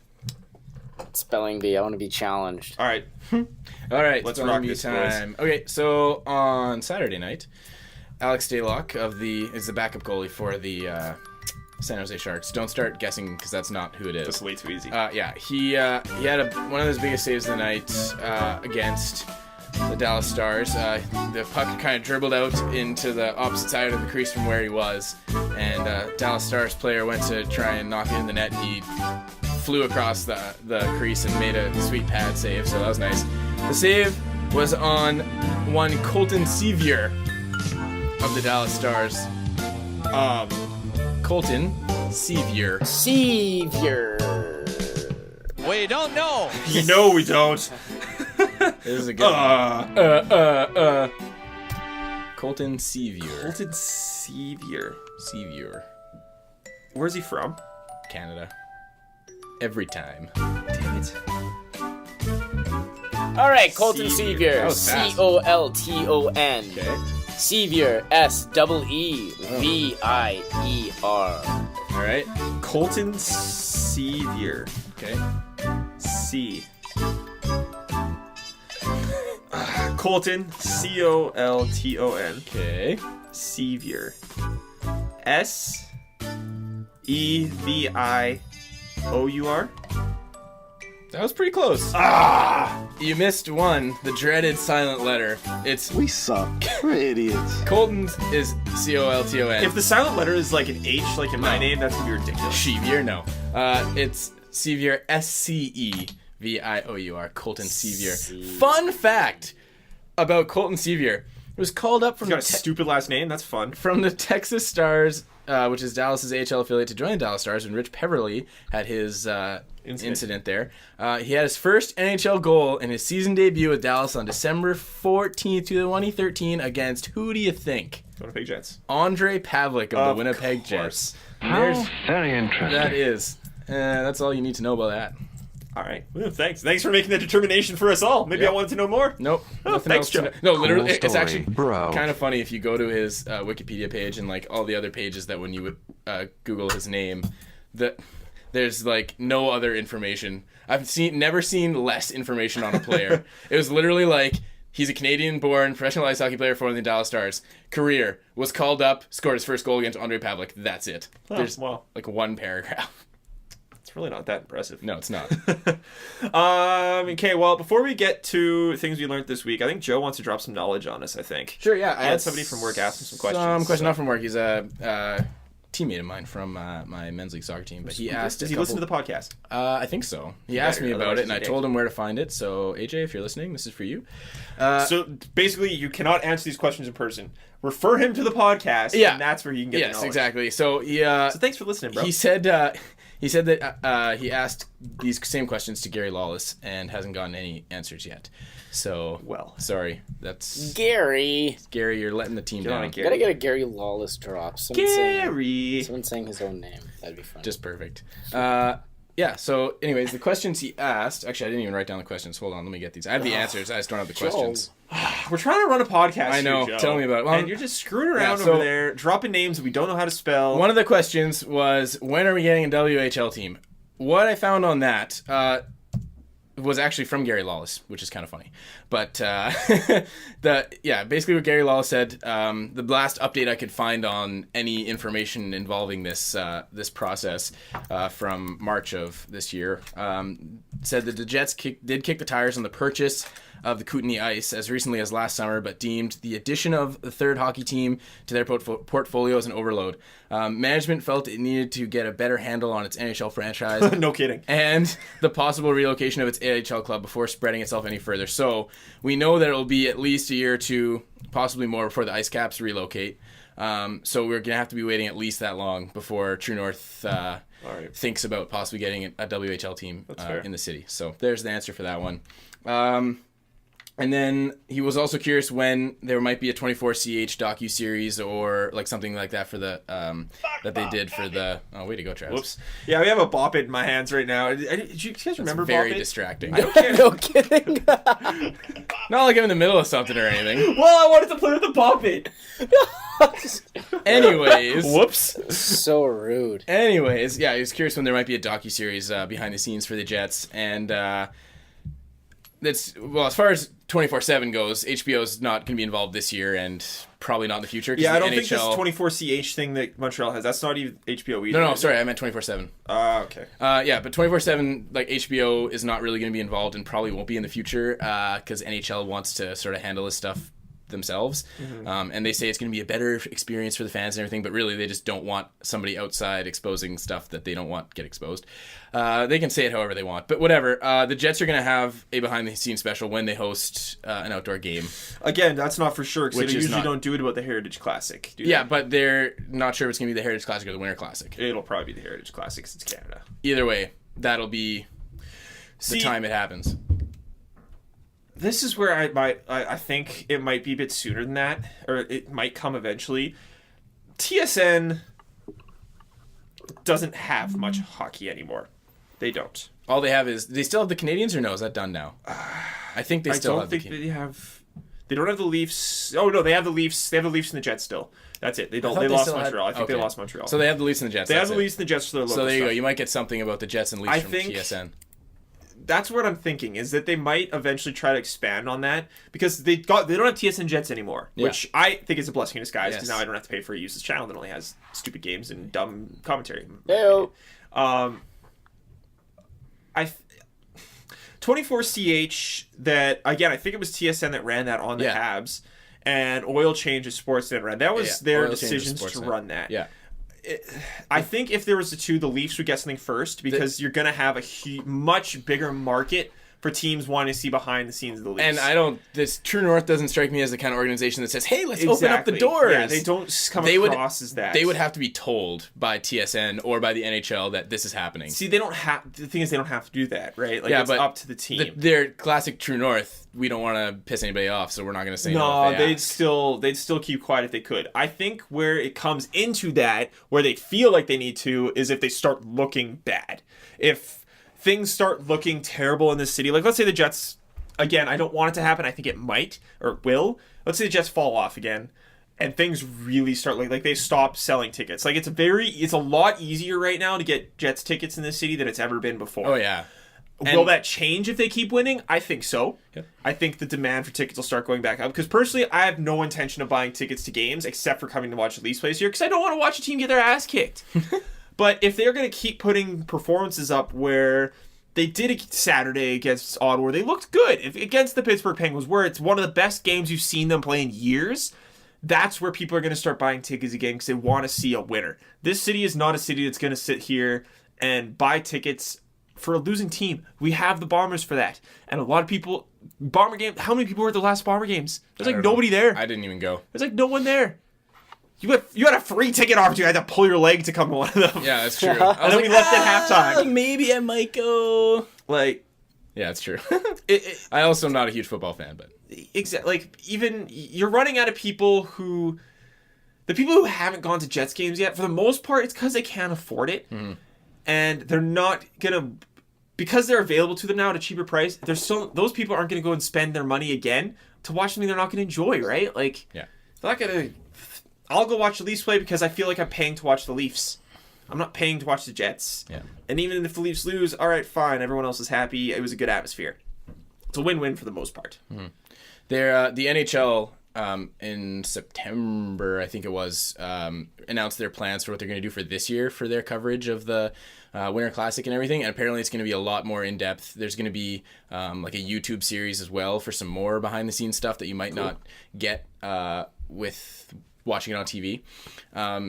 Spelling bee. I want to be challenged. All right. All right, Let's spelling rock bee this, time. Okay, so on Saturday night, Alex Daylock is the backup goalie for the San Jose Sharks. Don't start guessing because that's not who it is. That's way too easy. Yeah, he had one of his biggest saves of the night against the Dallas Stars. The puck kind of dribbled out into the opposite side of the crease from where he was, and Dallas Stars player went to try and knock it in the net. He flew across the crease and made a sweet pad save, so that was nice. The save was on one Colton Sevier of the Dallas Stars. Colton Sevier. Savior. We don't know. You know we don't. This is a good one. Colton Sevier. Colton Sevier. Sevier. Where's he from? Canada. Every time. Damn it. All right, Colton Sevier. Sevier. That was fast. Colton. Okay. Sevier. Sevier. All right. Colton Sevier. Okay. C. Colton. Colton. Okay. Sevier. Sevior. That was pretty close. You missed one. The dreaded silent letter. It's We suck. We're idiots. Colton is Colton. If the silent letter is like an H, like in my No. name, that's gonna be ridiculous. Sevier, no. It's Sevier. Sevior. Colton Sevier. Fun fact about Colton Sevier. It was called up from He's got a the stupid last name. That's fun. from the Texas Stars, which is Dallas's AHL affiliate, to join the Dallas Stars when Rich Peverly had his incident there. He had his first NHL goal in his season debut with Dallas on December 14th, 2013 against, who do you think? Winnipeg Jets. Andre Pavlik of the Of Winnipeg course. Jets. How very interesting. That is. That's all you need to know about that. All right. Well, thanks. Thanks for making that determination for us all. Maybe Yeah. I wanted to know more. Nope. Nothing thanks, else to Joe. know. No, literally, Cool it's story, actually bro. kind of funny if you go to his Wikipedia page and like all the other pages that when you Google his name, there's like no other information. I've never seen less information on a player. It was literally like he's a Canadian-born professional ice hockey player for the Dallas Stars. Career was called up, scored his first goal against Andre Pavlik. That's it. There's well. like one paragraph. It's really not that impressive. No, it's not. Okay, well, before we get to things we learned this week, I think Joe wants to drop some knowledge on us, I think. Sure, yeah. I had somebody from work ask him some questions. Not from work. He's a teammate of mine from my men's league soccer team. But he asked. Does he listen to the podcast? I think so. He asked me about otherwise it, and I he's told him where to find it. So AJ, if you're listening, this is for you. So basically, you cannot answer these questions in person. Refer him to the podcast, Yeah. and that's where you can get the Yes, knowledge. exactly. So he So thanks for listening, bro. he said that he asked these same questions to Gary Lawless and hasn't gotten any answers yet. So Well. sorry. That's Gary. Gary. You're letting the team Get on down. it, Gary. Gotta get a Gary Lawless drop. Gary. Someone saying his own name. That'd be fun. Just perfect. Yeah, so anyways, the questions he asked... Actually, I didn't even write down the questions. Hold on, let me get these. I have the answers. I just don't have the questions. We're trying to run a podcast. I know. Here, Joe, Tell me about it. Well, and you're just screwing around so- over there, dropping names that we don't know how to spell. One of the questions was, when are we getting a WHL team? What I found on that was actually from Gary Lawless, which is kind of funny. But basically what Gary Lawless said, the last update I could find on any information involving this process from March of this year, said that the Jets did kick the tires on the purchase of the Kootenay Ice as recently as last summer, but deemed the addition of the third hockey team to their portfolio as an overload. Management felt it needed to get a better handle on its NHL franchise. No kidding. And the possible relocation of its AHL club before spreading itself any further. So we know that it'll be at least a year or two, possibly more, before the Ice Caps relocate. So we're going to have to be waiting at least that long before True North thinks about possibly getting a WHL team in the city. So there's the answer for that one. And then he was also curious when there might be a 24CH docu-series or like something like that for the that they did for the... Oh, way to go, Travis. Whoops. Yeah, we have a Bop It in my hands right now. Did you guys remember Bop It? Very distracting. I don't care. No kidding. Not like I'm in the middle of something or anything. Well, I wanted to play with the Bop It. Anyways. Whoops. So rude. Anyways, yeah, he was curious when there might be a docu-series behind the scenes for the Jets. And that's... Well, as far as 24/7 goes, HBO's not going to be involved this year and probably not in the future. Yeah, I don't NHL... think this 24CH thing that Montreal has, that's not even HBO either. No, sorry, I meant 24/7. Okay. Yeah, but 24/7, like HBO is not really going to be involved and probably won't be in the future because NHL wants to sort of handle this stuff themselves. And they say it's going to be a better experience for the fans and everything, but really they just don't want somebody outside exposing stuff that they don't want get exposed. They can say it however they want, but whatever. The Jets are going to have a behind-the-scenes special when they host an outdoor game. Again, that's not for sure, because they usually not... don't do it about the Heritage Classic. Yeah, but they're not sure if it's going to be the Heritage Classic or the Winter Classic. It'll probably be the Heritage Classic because it's Canada. Either way, that'll be the time it happens. This is where I think it might be a bit sooner than that, or it might come eventually. TSN doesn't have much hockey anymore. They don't. All they have is... They still have the Canadians, or no? Is that done now? I think they still have the Canadians. They have... They don't have the Leafs. Oh, no, they have the Leafs. They have the Leafs and the Jets still. That's it. They don't. They lost Montreal. I think they lost Montreal. So they have the Leafs and the Jets. They have the Leafs and the Jets for their local So there you stuff. go. You might get something about the Jets and Leafs from TSN. That's what I'm thinking, is that they might eventually try to expand on that, because they don't have TSN Jets anymore, which I think is a blessing in disguise, because now I don't have to pay for a useless channel that only has stupid games and dumb commentary. Heyo. 24CH, that, again, I think it was TSN that ran that on the Habs, and Oil Changes Sportsnet ran. That was their decisions to run that. Yeah. I think if there was the two, the Leafs would get something first, because you're going to have a much bigger market for teams wanting to see behind the scenes of the Leafs. And this True North doesn't strike me as the kind of organization that says, hey, let's open up the doors. Yeah, they don't come across as that. They would have to be told by TSN or by the NHL that this is happening. See, they don't have... The thing is, they don't have to do that, right? Like, it's up to the team. Their classic True North, we don't want to piss anybody off, so we're not going to say no. They'd still keep quiet if they could. I think where it comes into that, where they feel like they need to, is if they start looking bad. If things start looking terrible in the city, like let's say the Jets, again, I don't want it to happen, I think it might or will. Let's say the Jets fall off again and things really start like they stop selling tickets. Like it's a lot easier right now to get Jets tickets in the city than it's ever been before. Oh yeah. Will that change if they keep winning? I think so. Yep. I think the demand for tickets will start going back up, because personally I have no intention of buying tickets to games except for coming to watch the Leafs play this year, because I don't want to watch a team get their ass kicked. But if they're going to keep putting performances up where they did it Saturday against Ottawa, they looked good. If against the Pittsburgh Penguins, where it's one of the best games you've seen them play in years, that's where people are going to start buying tickets again, because they want to see a winner. This city is not a city that's going to sit here and buy tickets for a losing team. We have the Bombers for that. And a lot of people... Bomber game... How many people were at the last Bomber games? There's like nobody there. I didn't even go. There's like no one there. You had a free ticket opportunity. I had to pull your leg to come to one of them. Yeah, that's true. And then we left at halftime. Maybe I might go. Like, yeah, that's true. I also am not a huge football fan, but exactly. Like, even you're running out of people who, the people who haven't gone to Jets games yet, for the most part, it's because they can't afford it. Mm-hmm. and they're not gonna, because they're available to them now at a cheaper price. Those people aren't gonna go and spend their money again to watch something they're not gonna enjoy, right? Like, Yeah. they're not gonna. I'll go watch the Leafs play because I feel like I'm paying to watch the Leafs. I'm not paying to watch the Jets. Yeah. And even if the Leafs lose, all right, fine. Everyone else is happy. It was a good atmosphere. It's a win-win for the most part. Mm-hmm. They're the NHL in September, I think it was, announced their plans for what they're going to do for this year for their coverage of the Winter Classic and everything. And apparently it's going to be a lot more in depth. There's going to be like a YouTube series as well for some more behind the scenes stuff that you might not get with watching it on TV,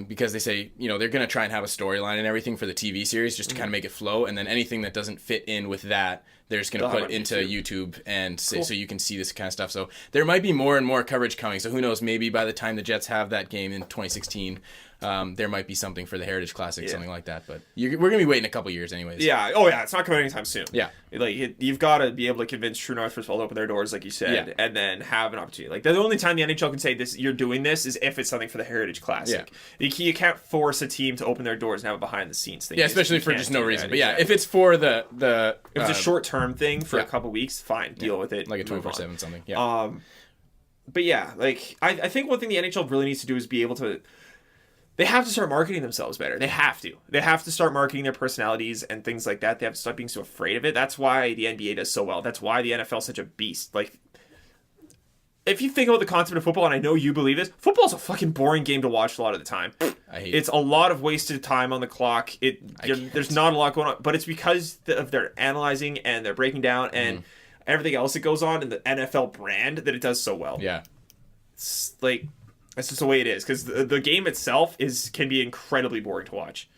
because they say, you know, they're going to try and have a storyline and everything for the TV series just to kind of make it flow, and then anything that doesn't fit in with that, they're just going to put into YouTube and say, so you can see this kind of stuff. So there might be more and more coverage coming. So who knows, maybe by the time the Jets have that game in 2016, there might be something for the Heritage Classic, something like that. But we're going to be waiting a couple years anyways. Yeah. Oh, yeah. It's not coming anytime soon. Yeah. Like, you've got to be able to convince True North first of all to open their doors, like you said, and then have an opportunity. Like, the only time the NHL can say this, you're doing this, is if it's something for the Heritage Classic. Yeah. You can't force a team to open their doors and have a behind-the-scenes thing. Yeah, especially for just no reason. But yeah, if it's for the if it's a short-term thing for a couple weeks, fine, deal with it. Like a 24/7 something. Yeah. But yeah, like, I think one thing the NHL really needs to do is be able to. They have to start marketing themselves better. They have to. They have to start marketing their personalities and things like that. They have to stop being so afraid of it. That's why the NBA does so well. That's why the NFL is such a beast. Like, if you think about the concept of football, and I know you believe this, football's a fucking boring game to watch a lot of the time. I hate it's a lot of wasted time on the clock. There's not a lot going on, but it's because of their analyzing and their breaking down and everything else that goes on in the NFL brand that it does so well. Yeah. It's like, that's just the way it is, because the game itself can be incredibly boring to watch.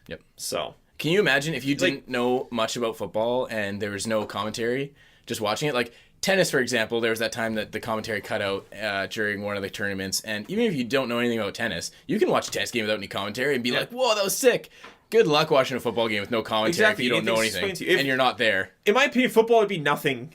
Yep. So, can you imagine if you didn't know much about football and there was no commentary, just watching it? Like tennis, for example, there was that time that the commentary cut out during one of the tournaments, and even if you don't know anything about tennis, you can watch a tennis game without any commentary and be like, "Whoa, that was sick." Good luck watching a football game with no commentary if you don't know anything and you're not there. In my opinion, football would be nothing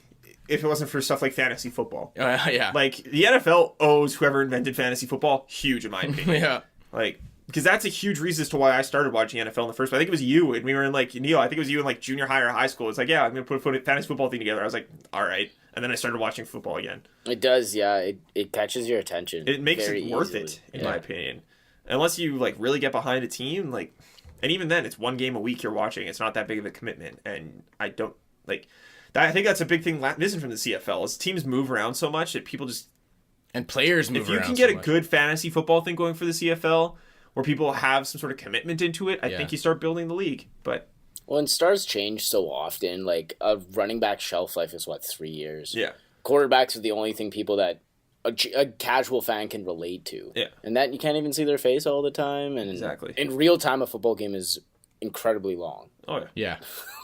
if it wasn't for stuff like fantasy football. Yeah. Like, the NFL owes whoever invented fantasy football huge, in my opinion. Yeah. Like, because that's a huge reason as to why I started watching NFL in the first place. I think it was you, and we were in, like, Neil, I think it was you in, like, junior high or high school. It's like, yeah, I'm going to put a fantasy football thing together. I was like, all right. And then I started watching football again. It does, yeah. It catches your attention. It makes very it worth easily. it, in my opinion. Unless you, like, really get behind a team, like, and even then, it's one game a week you're watching. It's not that big of a commitment. And I don't, like, I think that's a big thing missing from the CFL is teams move around so much that people just... And players move around. If you can get a good fantasy football thing going for the CFL, where people have some sort of commitment into it, I think you start building the league. But well, and stars change so often. Like, a running back shelf life is, 3 years? Yeah. Quarterbacks are the only thing people that a casual fan can relate to. Yeah. And that you can't even see their face all the time. And exactly. In real time, a football game is incredibly long. Oh, yeah. Yeah.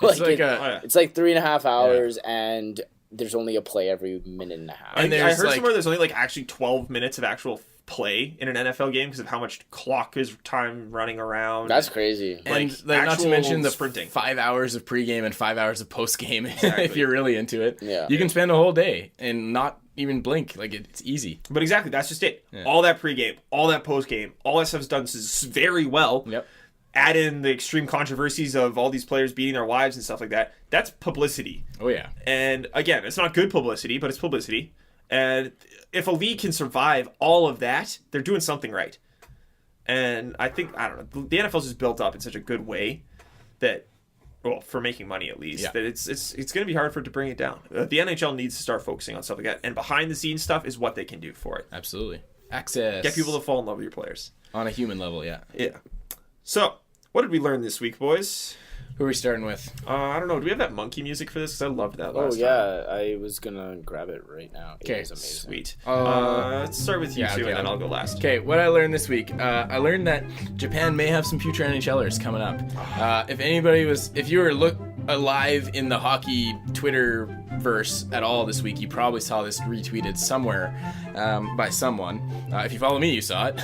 It's like 3.5 hours, and there's only a play every minute and a half. And I heard somewhere there's only, like, actually 12 minutes of actual play in an NFL game because of how much clock is time running around. That's crazy. And not to mention the sprinting. 5 hours of pregame and 5 hours of postgame. Exactly. If you're really into it, you can spend a whole day and not even blink. Like, it's easy. But exactly, that's just it. Yeah. All that pregame, all that postgame, all that stuff's done very well. Yep. Add in the extreme controversies of all these players beating their wives and stuff like that. That's publicity. Oh, yeah. And again, it's not good publicity, but it's publicity. And if a league can survive all of that, they're doing something right. And I think, I don't know, the NFL's just built up in such a good way that, well, for making money at least, that it's going to be hard for it to bring it down. The NHL needs to start focusing on stuff like that. And behind the scenes stuff is what they can do for it. Absolutely. Access. Get people to fall in love with your players. On a human level, yeah. Yeah. So, what did we learn this week, boys? Who are we starting with? I don't know. Do we have that monkey music for this? Because I loved that last time. Oh, yeah. I was going to grab it right now. Okay. Sweet. Let's start with you two, and then I'll go last. Okay, what I learned this week. I learned that Japan may have some future NHLers coming up. If you were alive in the hockey Twitter verse at all this week, you probably saw this retweeted somewhere by someone. If you follow me, you saw it.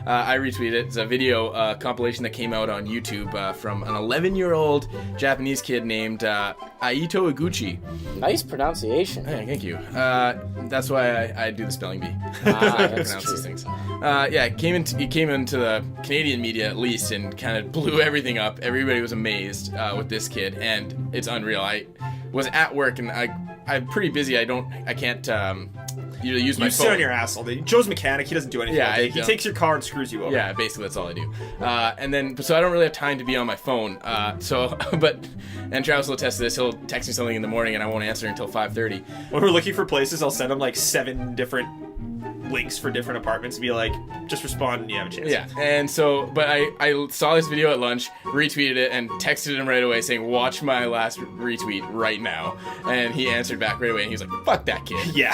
I retweeted it. It's a video compilation that came out on YouTube from an 11-year-old Japanese kid named Aito Iguchi. Nice pronunciation. Hey, thank you. That's why I do the spelling bee. That's Pronounce true. these things. Yeah, he came into the Canadian media at least and kind of blew everything up. Everybody was amazed with this kid, and it's unreal. I was at work and I'm pretty busy. I can't usually use my You phone. sit on your ass all day. Joe's mechanic. He doesn't do anything Yeah, all day. I He don't. takes your car and screws you over. Yeah, basically that's all I do. So I don't really have time to be on my phone. And Travis will attest to this. He'll text me something in the morning and I won't answer until 5:30. When we're looking for places, I'll send him like 7 different links for different apartments and be like, just respond and you have a chance. Yeah, and so, but I saw this video at lunch, retweeted it, and texted him right away saying, watch my last retweet right now. And he answered back right away, and he was like, fuck that kid. Yeah.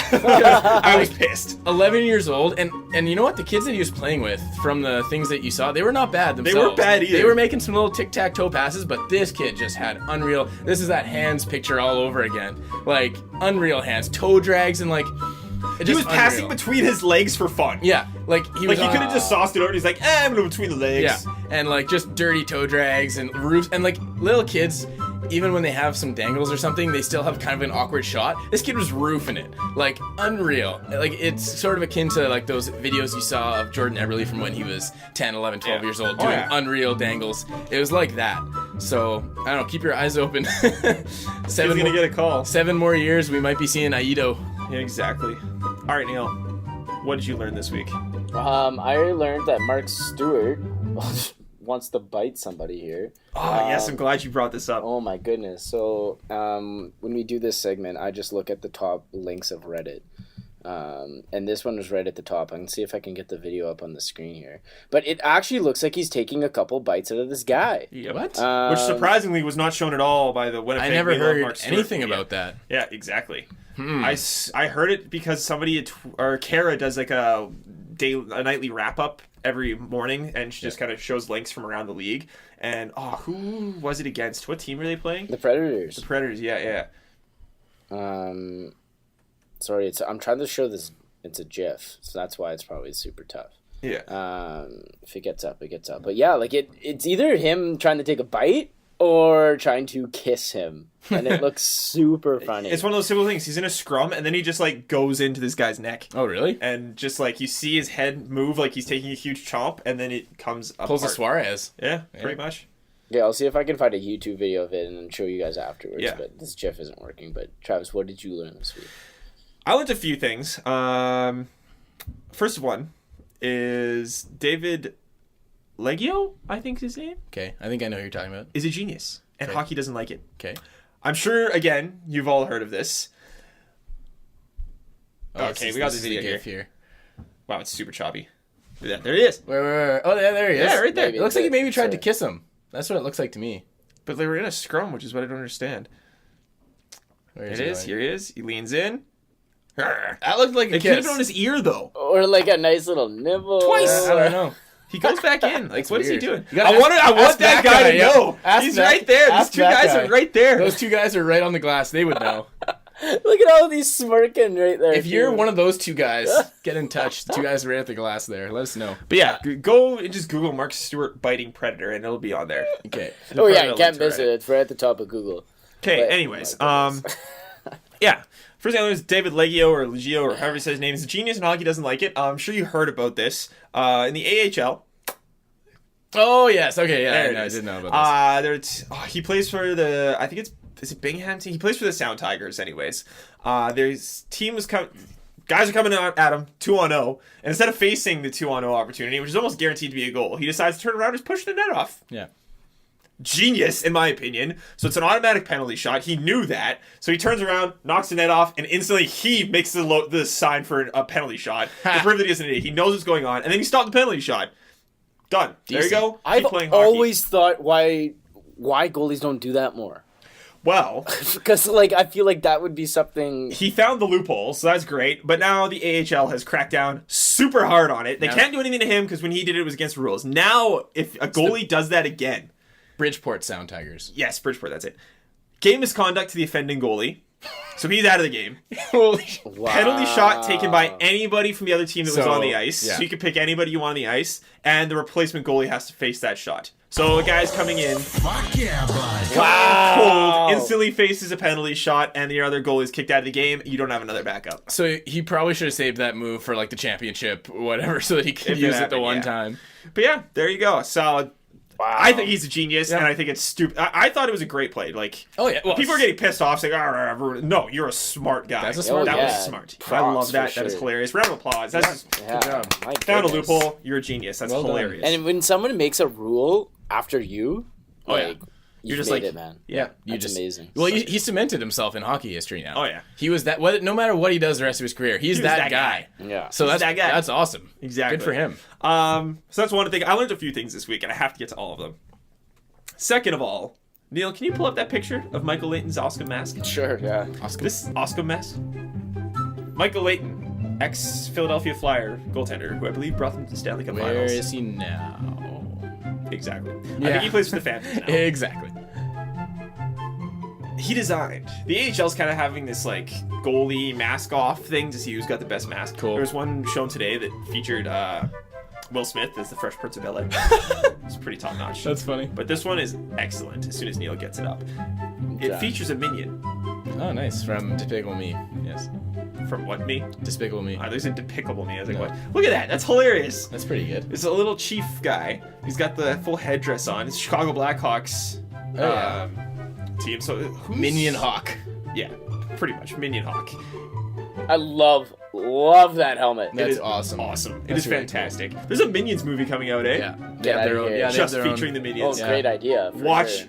I was pissed. 11 years old, and you know what? The kids that he was playing with, from the things that you saw, they were not bad themselves. weren't bad either. They were making some little tic-tac-toe passes, but this kid just had unreal, this is that hands picture all over again. Like, unreal hands, toe drags, and like, He was passing between his legs for fun. Yeah, like he was. Like he could have just sauced it over and he's like, I'm gonna between the legs. Yeah, and like just dirty toe drags and roofs, and like little kids, even when they have some dangles or something, they still have kind of an awkward shot. This kid was roofing it, like unreal. Like it's sort of akin to like those videos you saw of Jordan Eberle from when he was 10, 11, 12 years old doing unreal dangles. It was like that. So I don't know. Keep your eyes open. He's gonna get a call. 7 more years, we might be seeing Aito. Yeah, exactly. All right, Neil. What did you learn this week? I learned that Mark Stewart wants to bite somebody here. Oh, yes, I'm glad you brought this up. Oh my goodness. So when we do this segment, I just look at the top links of Reddit. And this one was right at the top. I can see if I can get the video up on the screen here. But it actually looks like he's taking a couple bites out of this guy. Yeah, What? Which surprisingly was not shown at all by the Winnipeg. I never We Love heard Mark Stewart anything media. about that. Yeah, exactly. I heard it because somebody or Kara does like a nightly wrap up every morning, and she just kind of shows links from around the league. And who was it against? What team were they playing? The Predators. The Predators. Yeah. Sorry, I'm trying to show this. It's a GIF, so that's why it's probably super tough. Yeah. If it gets up, it gets up. But yeah, like it's either him trying to take a bite or trying to kiss him, and it looks super funny. It's one of those simple things. He's in a scrum, and then he just like goes into this guy's neck. Oh, really? And just like you see his head move like he's taking a huge chomp, and then it comes apart. Pulls a Suarez. Yeah, pretty much. Yeah, I'll see if I can find a YouTube video of it and show you guys afterwards. Yeah. But this GIF isn't working. But Travis, what did you learn this week? I learned a few things. First one is David Leggio, I think is his name, Okay, I think I know who you're talking about. is a genius, and Okay. hockey doesn't like it. Okay. I'm sure, again, you've all heard of this. Oh, Okay, we got this the is video GIF here. Wow, it's super choppy. Yeah, there he is. Where? Oh, there he is. Yeah, right there. Maybe It looks like he maybe tried to sorry. kiss him. That's what it looks like to me. But they were in a scrum, which is what I don't understand. Where It he is. going? Here he is. He leans in. That looked like a It could have kiss. been on his ear, though. Or like a nice little nibble. Twice. I don't know. He goes back in. Like, what is he weird. doing? You gotta I want ask that that guy guy, to yeah. know. Ask He's that- right there. These ask two that guys guy. are right there. Those two guys are right on the glass. They would know. Look at all these smirking right there. If you're too. one of those two guys, get in touch. The two guys right at the glass there. Let us know. But yeah, go and just Google Mark Stewart biting predator, and it'll be on there. Okay. Oh yeah, Probably you a can't link to miss Reddit. it. It's right at the top of Google. Okay, But- anyways, oh my goodness. yeah. First thing I learned is David Leggio or Leggio or however he says his name is a genius and hockey doesn't like it. I'm sure you heard about this. In the AHL. Oh yes. Okay. Yeah. There it I is. did know about this. He plays for the, I think is it Bingham team? He plays for the Sound Tigers anyways. There's team was coming, guys are coming at him 2-on-0, and instead of facing the 2-on-0 opportunity, which is almost guaranteed to be a goal, he decides to turn around and just push the net off. Yeah. Genius, in my opinion. So it's an automatic penalty shot. He knew that. So he turns around, knocks the net off, and instantly he makes the sign for a penalty shot to prove that he isn't an idiot. He knows what's going on, and then he stopped the penalty shot. Done. There you Decent. go. Keep I've playing hockey. always thought why goalies don't do that more. Well, Because like I feel like that would be something. he found the loophole, so that's great. But now the AHL has cracked down super hard on it. They Yeah. can't do anything to him because when he did it was against rules. Now, if a goalie does that again, Bridgeport Sound Tigers. yes, Bridgeport, that's it. Game misconduct to the offending goalie. So he's out of the game. Holy sh- Wow. Penalty shot taken by anybody from the other team that was So, on the ice. yeah. So you can pick anybody you want on the ice, and the replacement goalie has to face that shot. So the guy's coming in, Fuck yeah, bud. cold, instantly faces a penalty shot, and the other goalie is kicked out of the game. You don't have another backup. So he probably should have saved that move for like the championship, or whatever, so that he could If it use it the happened, one yeah. time. But yeah, there you go. Solid. Wow. I think he's a genius, and I think it's stupid. I thought it was a great play. Like, Oh, yeah. Well, people are getting pissed off, saying, no, you're a smart guy. That's a smart that guy. was smart. I Props love that. for That is sure. hilarious. Round of applause. That's just, Yeah, job. my found a goodness. loophole. You're a genius. That's Well done. hilarious. And when someone makes a rule after you, Oh, yeah. you're just just like- it, man. yeah. That's amazing. Well, he cemented himself in hockey history now. Oh, yeah. He was that. No matter what he does the rest of his career, he's He was that that guy. Yeah. So He's that guy. that's awesome. Exactly. Good for him. So that's one thing. I learned a few things this week, and I have to get to all of them. Second of all, Neil, can you pull up that picture of Michael Layton's Oscar mask? Sure, yeah. This is Oscar mask. Michael Layton, ex-Philadelphia Flyer goaltender, who I believe brought them to the Stanley Cup Where Finals. is he now? Exactly. I Yeah. think he plays for the Phantoms now. Exactly. He designed. The AHL's kind of having this like goalie mask off thing to see who's got the best mask. Cool. There was one shown today that featured Will Smith as the Fresh Prince of Bel-Air. It's pretty top notch. That's funny. But this one is excellent. As soon as Neil gets it up, it Yeah. features a minion Oh, nice. From Despicable Me. Yes. from what me? Despicable Me. There's a Despicable Me. I was like, No. what? Look at that. That's hilarious. That's pretty good. It's a little chief guy. He's got the full headdress on. It's Chicago Blackhawks Oh, yeah. team. So who's... Minion Hawk. Yeah, pretty much Minion Hawk. I love that helmet. That's It is awesome. Awesome. That's It is really fantastic. There's a Minions movie coming out, eh? Yeah. They Get have their outta own. here. Yeah, they have Just their own- featuring the Oh, Minions. Yeah. great idea. For Watch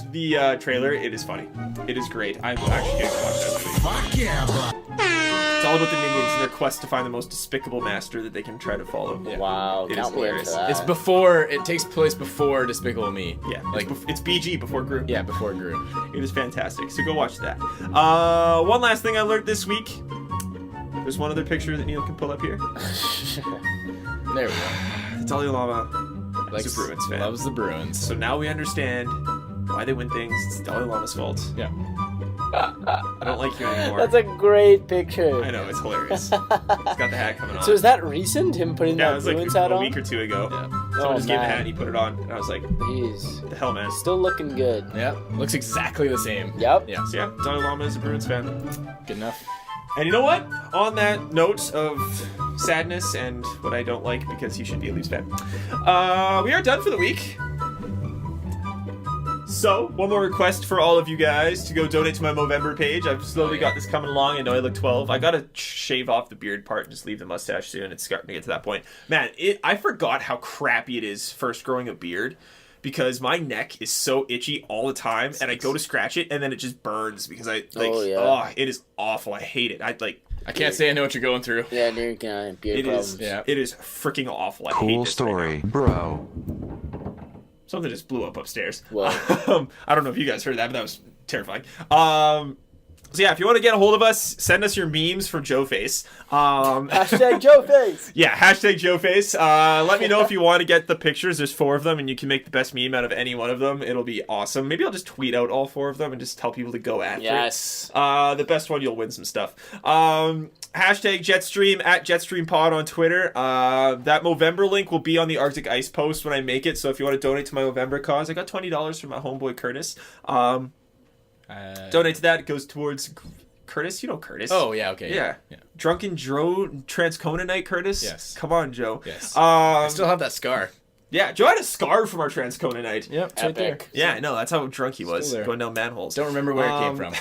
sure. the trailer. It is funny. It is great. I'm actually going to watch that movie. Fuck yeah, bud. It's all about the Minions and their quest to find the most despicable master that they can try to follow. Yeah. Wow, It is count me in for hilarious. that. It's before. It takes place before Despicable Me. Yeah, Like it's BG before Group. yeah, before it grew. It is fantastic. So go watch that. One last thing I learned this week. There's one other picture that Neil can pull up here. There we go. The Dalai Lama. Likes, He's a Bruins fan. Loves the Bruins. So now we understand why they win things. It's Dalai Lama's fault. Yeah. I don't like you anymore. That's a great picture. I know, it's hilarious. He's got the hat coming on. So is that recent? Him putting yeah, it that was like Bruins hat a on? week or two ago. Yeah. Someone Oh, just gave him a man. hat and he put it on. And I was like, Jeez. what the hell, man? Still looking good. Yeah. Looks exactly the same. Yep. Yeah. So yeah, Dalai Lama is a Bruins fan. Good enough. And you know what? On that note of sadness and what I don't like because you should be a Leafs fan, we are done for the week. So, one more request for all of you guys to go donate to my Movember page. I've slowly got this coming along. I know I look 12. I gotta shave off the beard part and just leave the mustache soon. It's starting to get to that point. Man, I forgot how crappy it is first growing a beard because my neck is so itchy all the time, and I go to scratch it and then it just burns because it is awful. I hate it. I can't say I know what you're going through. Yeah, you're gonna have beard It problems. is. Yeah. It is freaking awful. I hate Cool this story, right bro. now. Something just blew up upstairs. Whoa. I don't know if you guys heard that, but that was terrifying. So yeah, if you want to get a hold of us, send us your memes for Joe Face. Hashtag Joe Face. Yeah, hashtag Joe Face. Let me know if you want to get the pictures. There's 4 of them, and you can make the best meme out of any one of them. It'll be awesome. Maybe I'll just tweet out all 4 of them and just tell people to go after Yes. it. The best one, you'll win some stuff. Hashtag JetStream at JetStreamPod on Twitter. That Movember link will be on the Arctic Ice post when I make it. So if you want to donate to my Movember cause, I got $20 from my homeboy Curtis. Donate to that. It goes towards Curtis. You know Curtis. Oh yeah. Okay. Yeah. Yeah. Drunken Joe Transcona night, Curtis? Yes. Come on, Joe. Yes. I still have that scar. Yeah, Joe had a scar from our Transcona night. Yep. It's right there. Epic. Yeah, I know. That's how drunk he was. Still there. Going down manholes. Don't remember where it came from.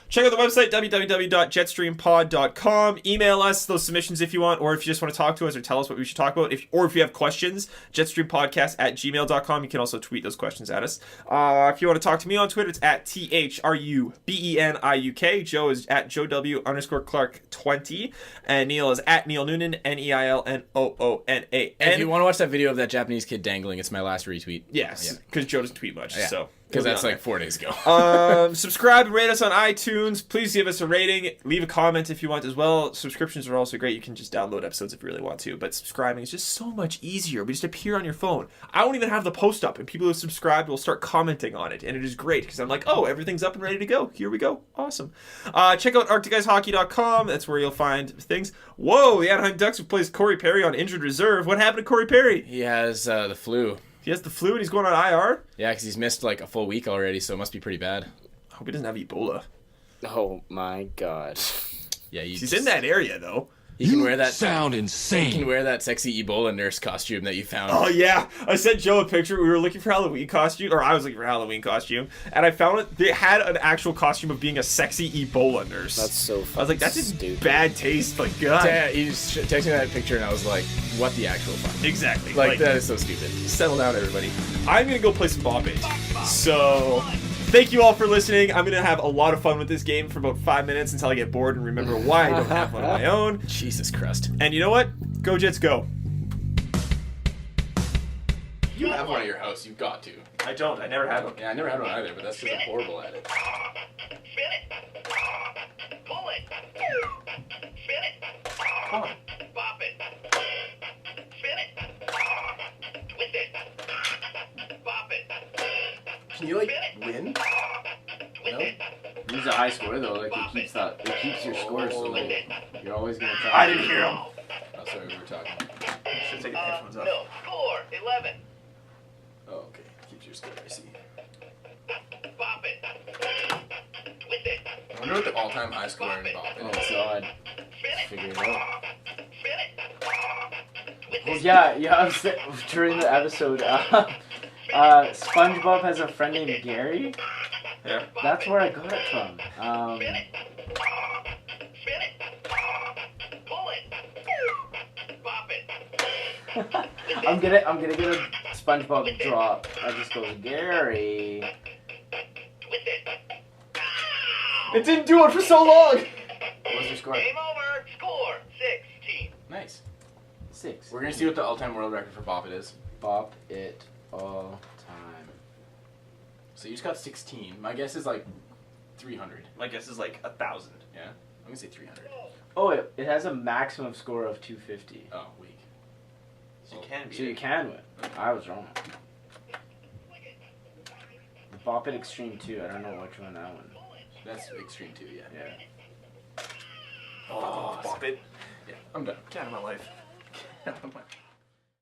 Check out the website, www.jetstreampod.com. Email us those submissions if you want, or if you just want to talk to us or tell us what we should talk about. Or if you have questions, jetstreampodcast@gmail.com. You can also tweet those questions at us. If you want to talk to me on Twitter, it's at THRUBENIUK. Joe is at JoeW_Clark20. And Neil is at Neil Noonan, NEILNOONAN. And if you want to watch that video of that Japanese kid dangling, it's my last retweet. Yes, because Joe doesn't tweet much, Yeah. so Because It'll that's be on like 4 days ago. Subscribe and rate us on iTunes. Please give us a rating. Leave a comment if you want as well. Subscriptions are also great. You can just download episodes if you really want to. But subscribing is just so much easier. We just appear on your phone. I won't even have the post up, and people who subscribe will start commenting on it. And it is great because I'm like, oh, everything's up and ready to go. Here we go. Awesome. Check out ArcticGuysHockey.com. That's where you'll find things. Whoa, the Anaheim Ducks replaced Corey Perry on injured reserve. What happened to Corey Perry? He has the flu. He has the flu and he's going on IR? Yeah, because he's missed like a full week already, so it must be pretty bad. I hope he doesn't have Ebola. Oh my god. Yeah, He's in that area, though. He can wear that. Sound He insane. can wear that sexy Ebola nurse costume that you found. Oh, yeah. I sent Joe a picture. We were looking for Halloween costume, or I was looking for Halloween costume, and I found it. They had an actual costume of being a sexy Ebola nurse. That's so I was like, that's just stupid. bad taste. Like, God. Yeah, he just texted me that picture, and I was like, "What the actual fuck?" Exactly. Like that is so stupid. Settle down, everybody. I'm going to go play some Bop It. So, thank you all for listening. I'm going to have a lot of fun with this game for about 5 minutes until I get bored and remember why I don't have one of my own. Jesus Christ. And you know what? Go Jets, go. You have one at your house. You've got to. I don't. I never had one. Yeah, I never had one either, but that's because I'm horrible at it. Spin it. Pull it. Spin it. Come on. Bop it. Spin it. Twist it. Bop it. Can you win? Twist it. He's a high score though. Like it keeps your score, so like you're always gonna try. I didn't hear him. Oh, sorry, we were talking. Should take the headphones off. No. Score 11. Oh, okay. Keeps your score. I see. Bop it. Twist it. I wonder what the all-time high score in Bop Oh is. god, Spin it. figure it out. Spin it. Twist Well, it. yeah. During the episode, SpongeBob has a friend named Gary. Yeah. That's where I got it from. Spin it. Spin it. Pull it. Bop it. I'm gonna get a SpongeBob drop. I just goes Gary. Twist it. It didn't do it for so long. What was your score? Game over. Score 16. Nice. 6. We're gonna see what the all-time world record for Bop It is. Bop it all time. So you just got 16. My guess is like 300. My guess is like 1,000. Yeah? I'm gonna say 300. Oh, it has a maximum score of 250. Oh, weak. So you can be. So you can win. I was wrong. Bop It Extreme 2. I don't know which one that one. That's extreme too, yeah. Yeah. Oh, Bop It. Yeah, I'm done. Get out of my life.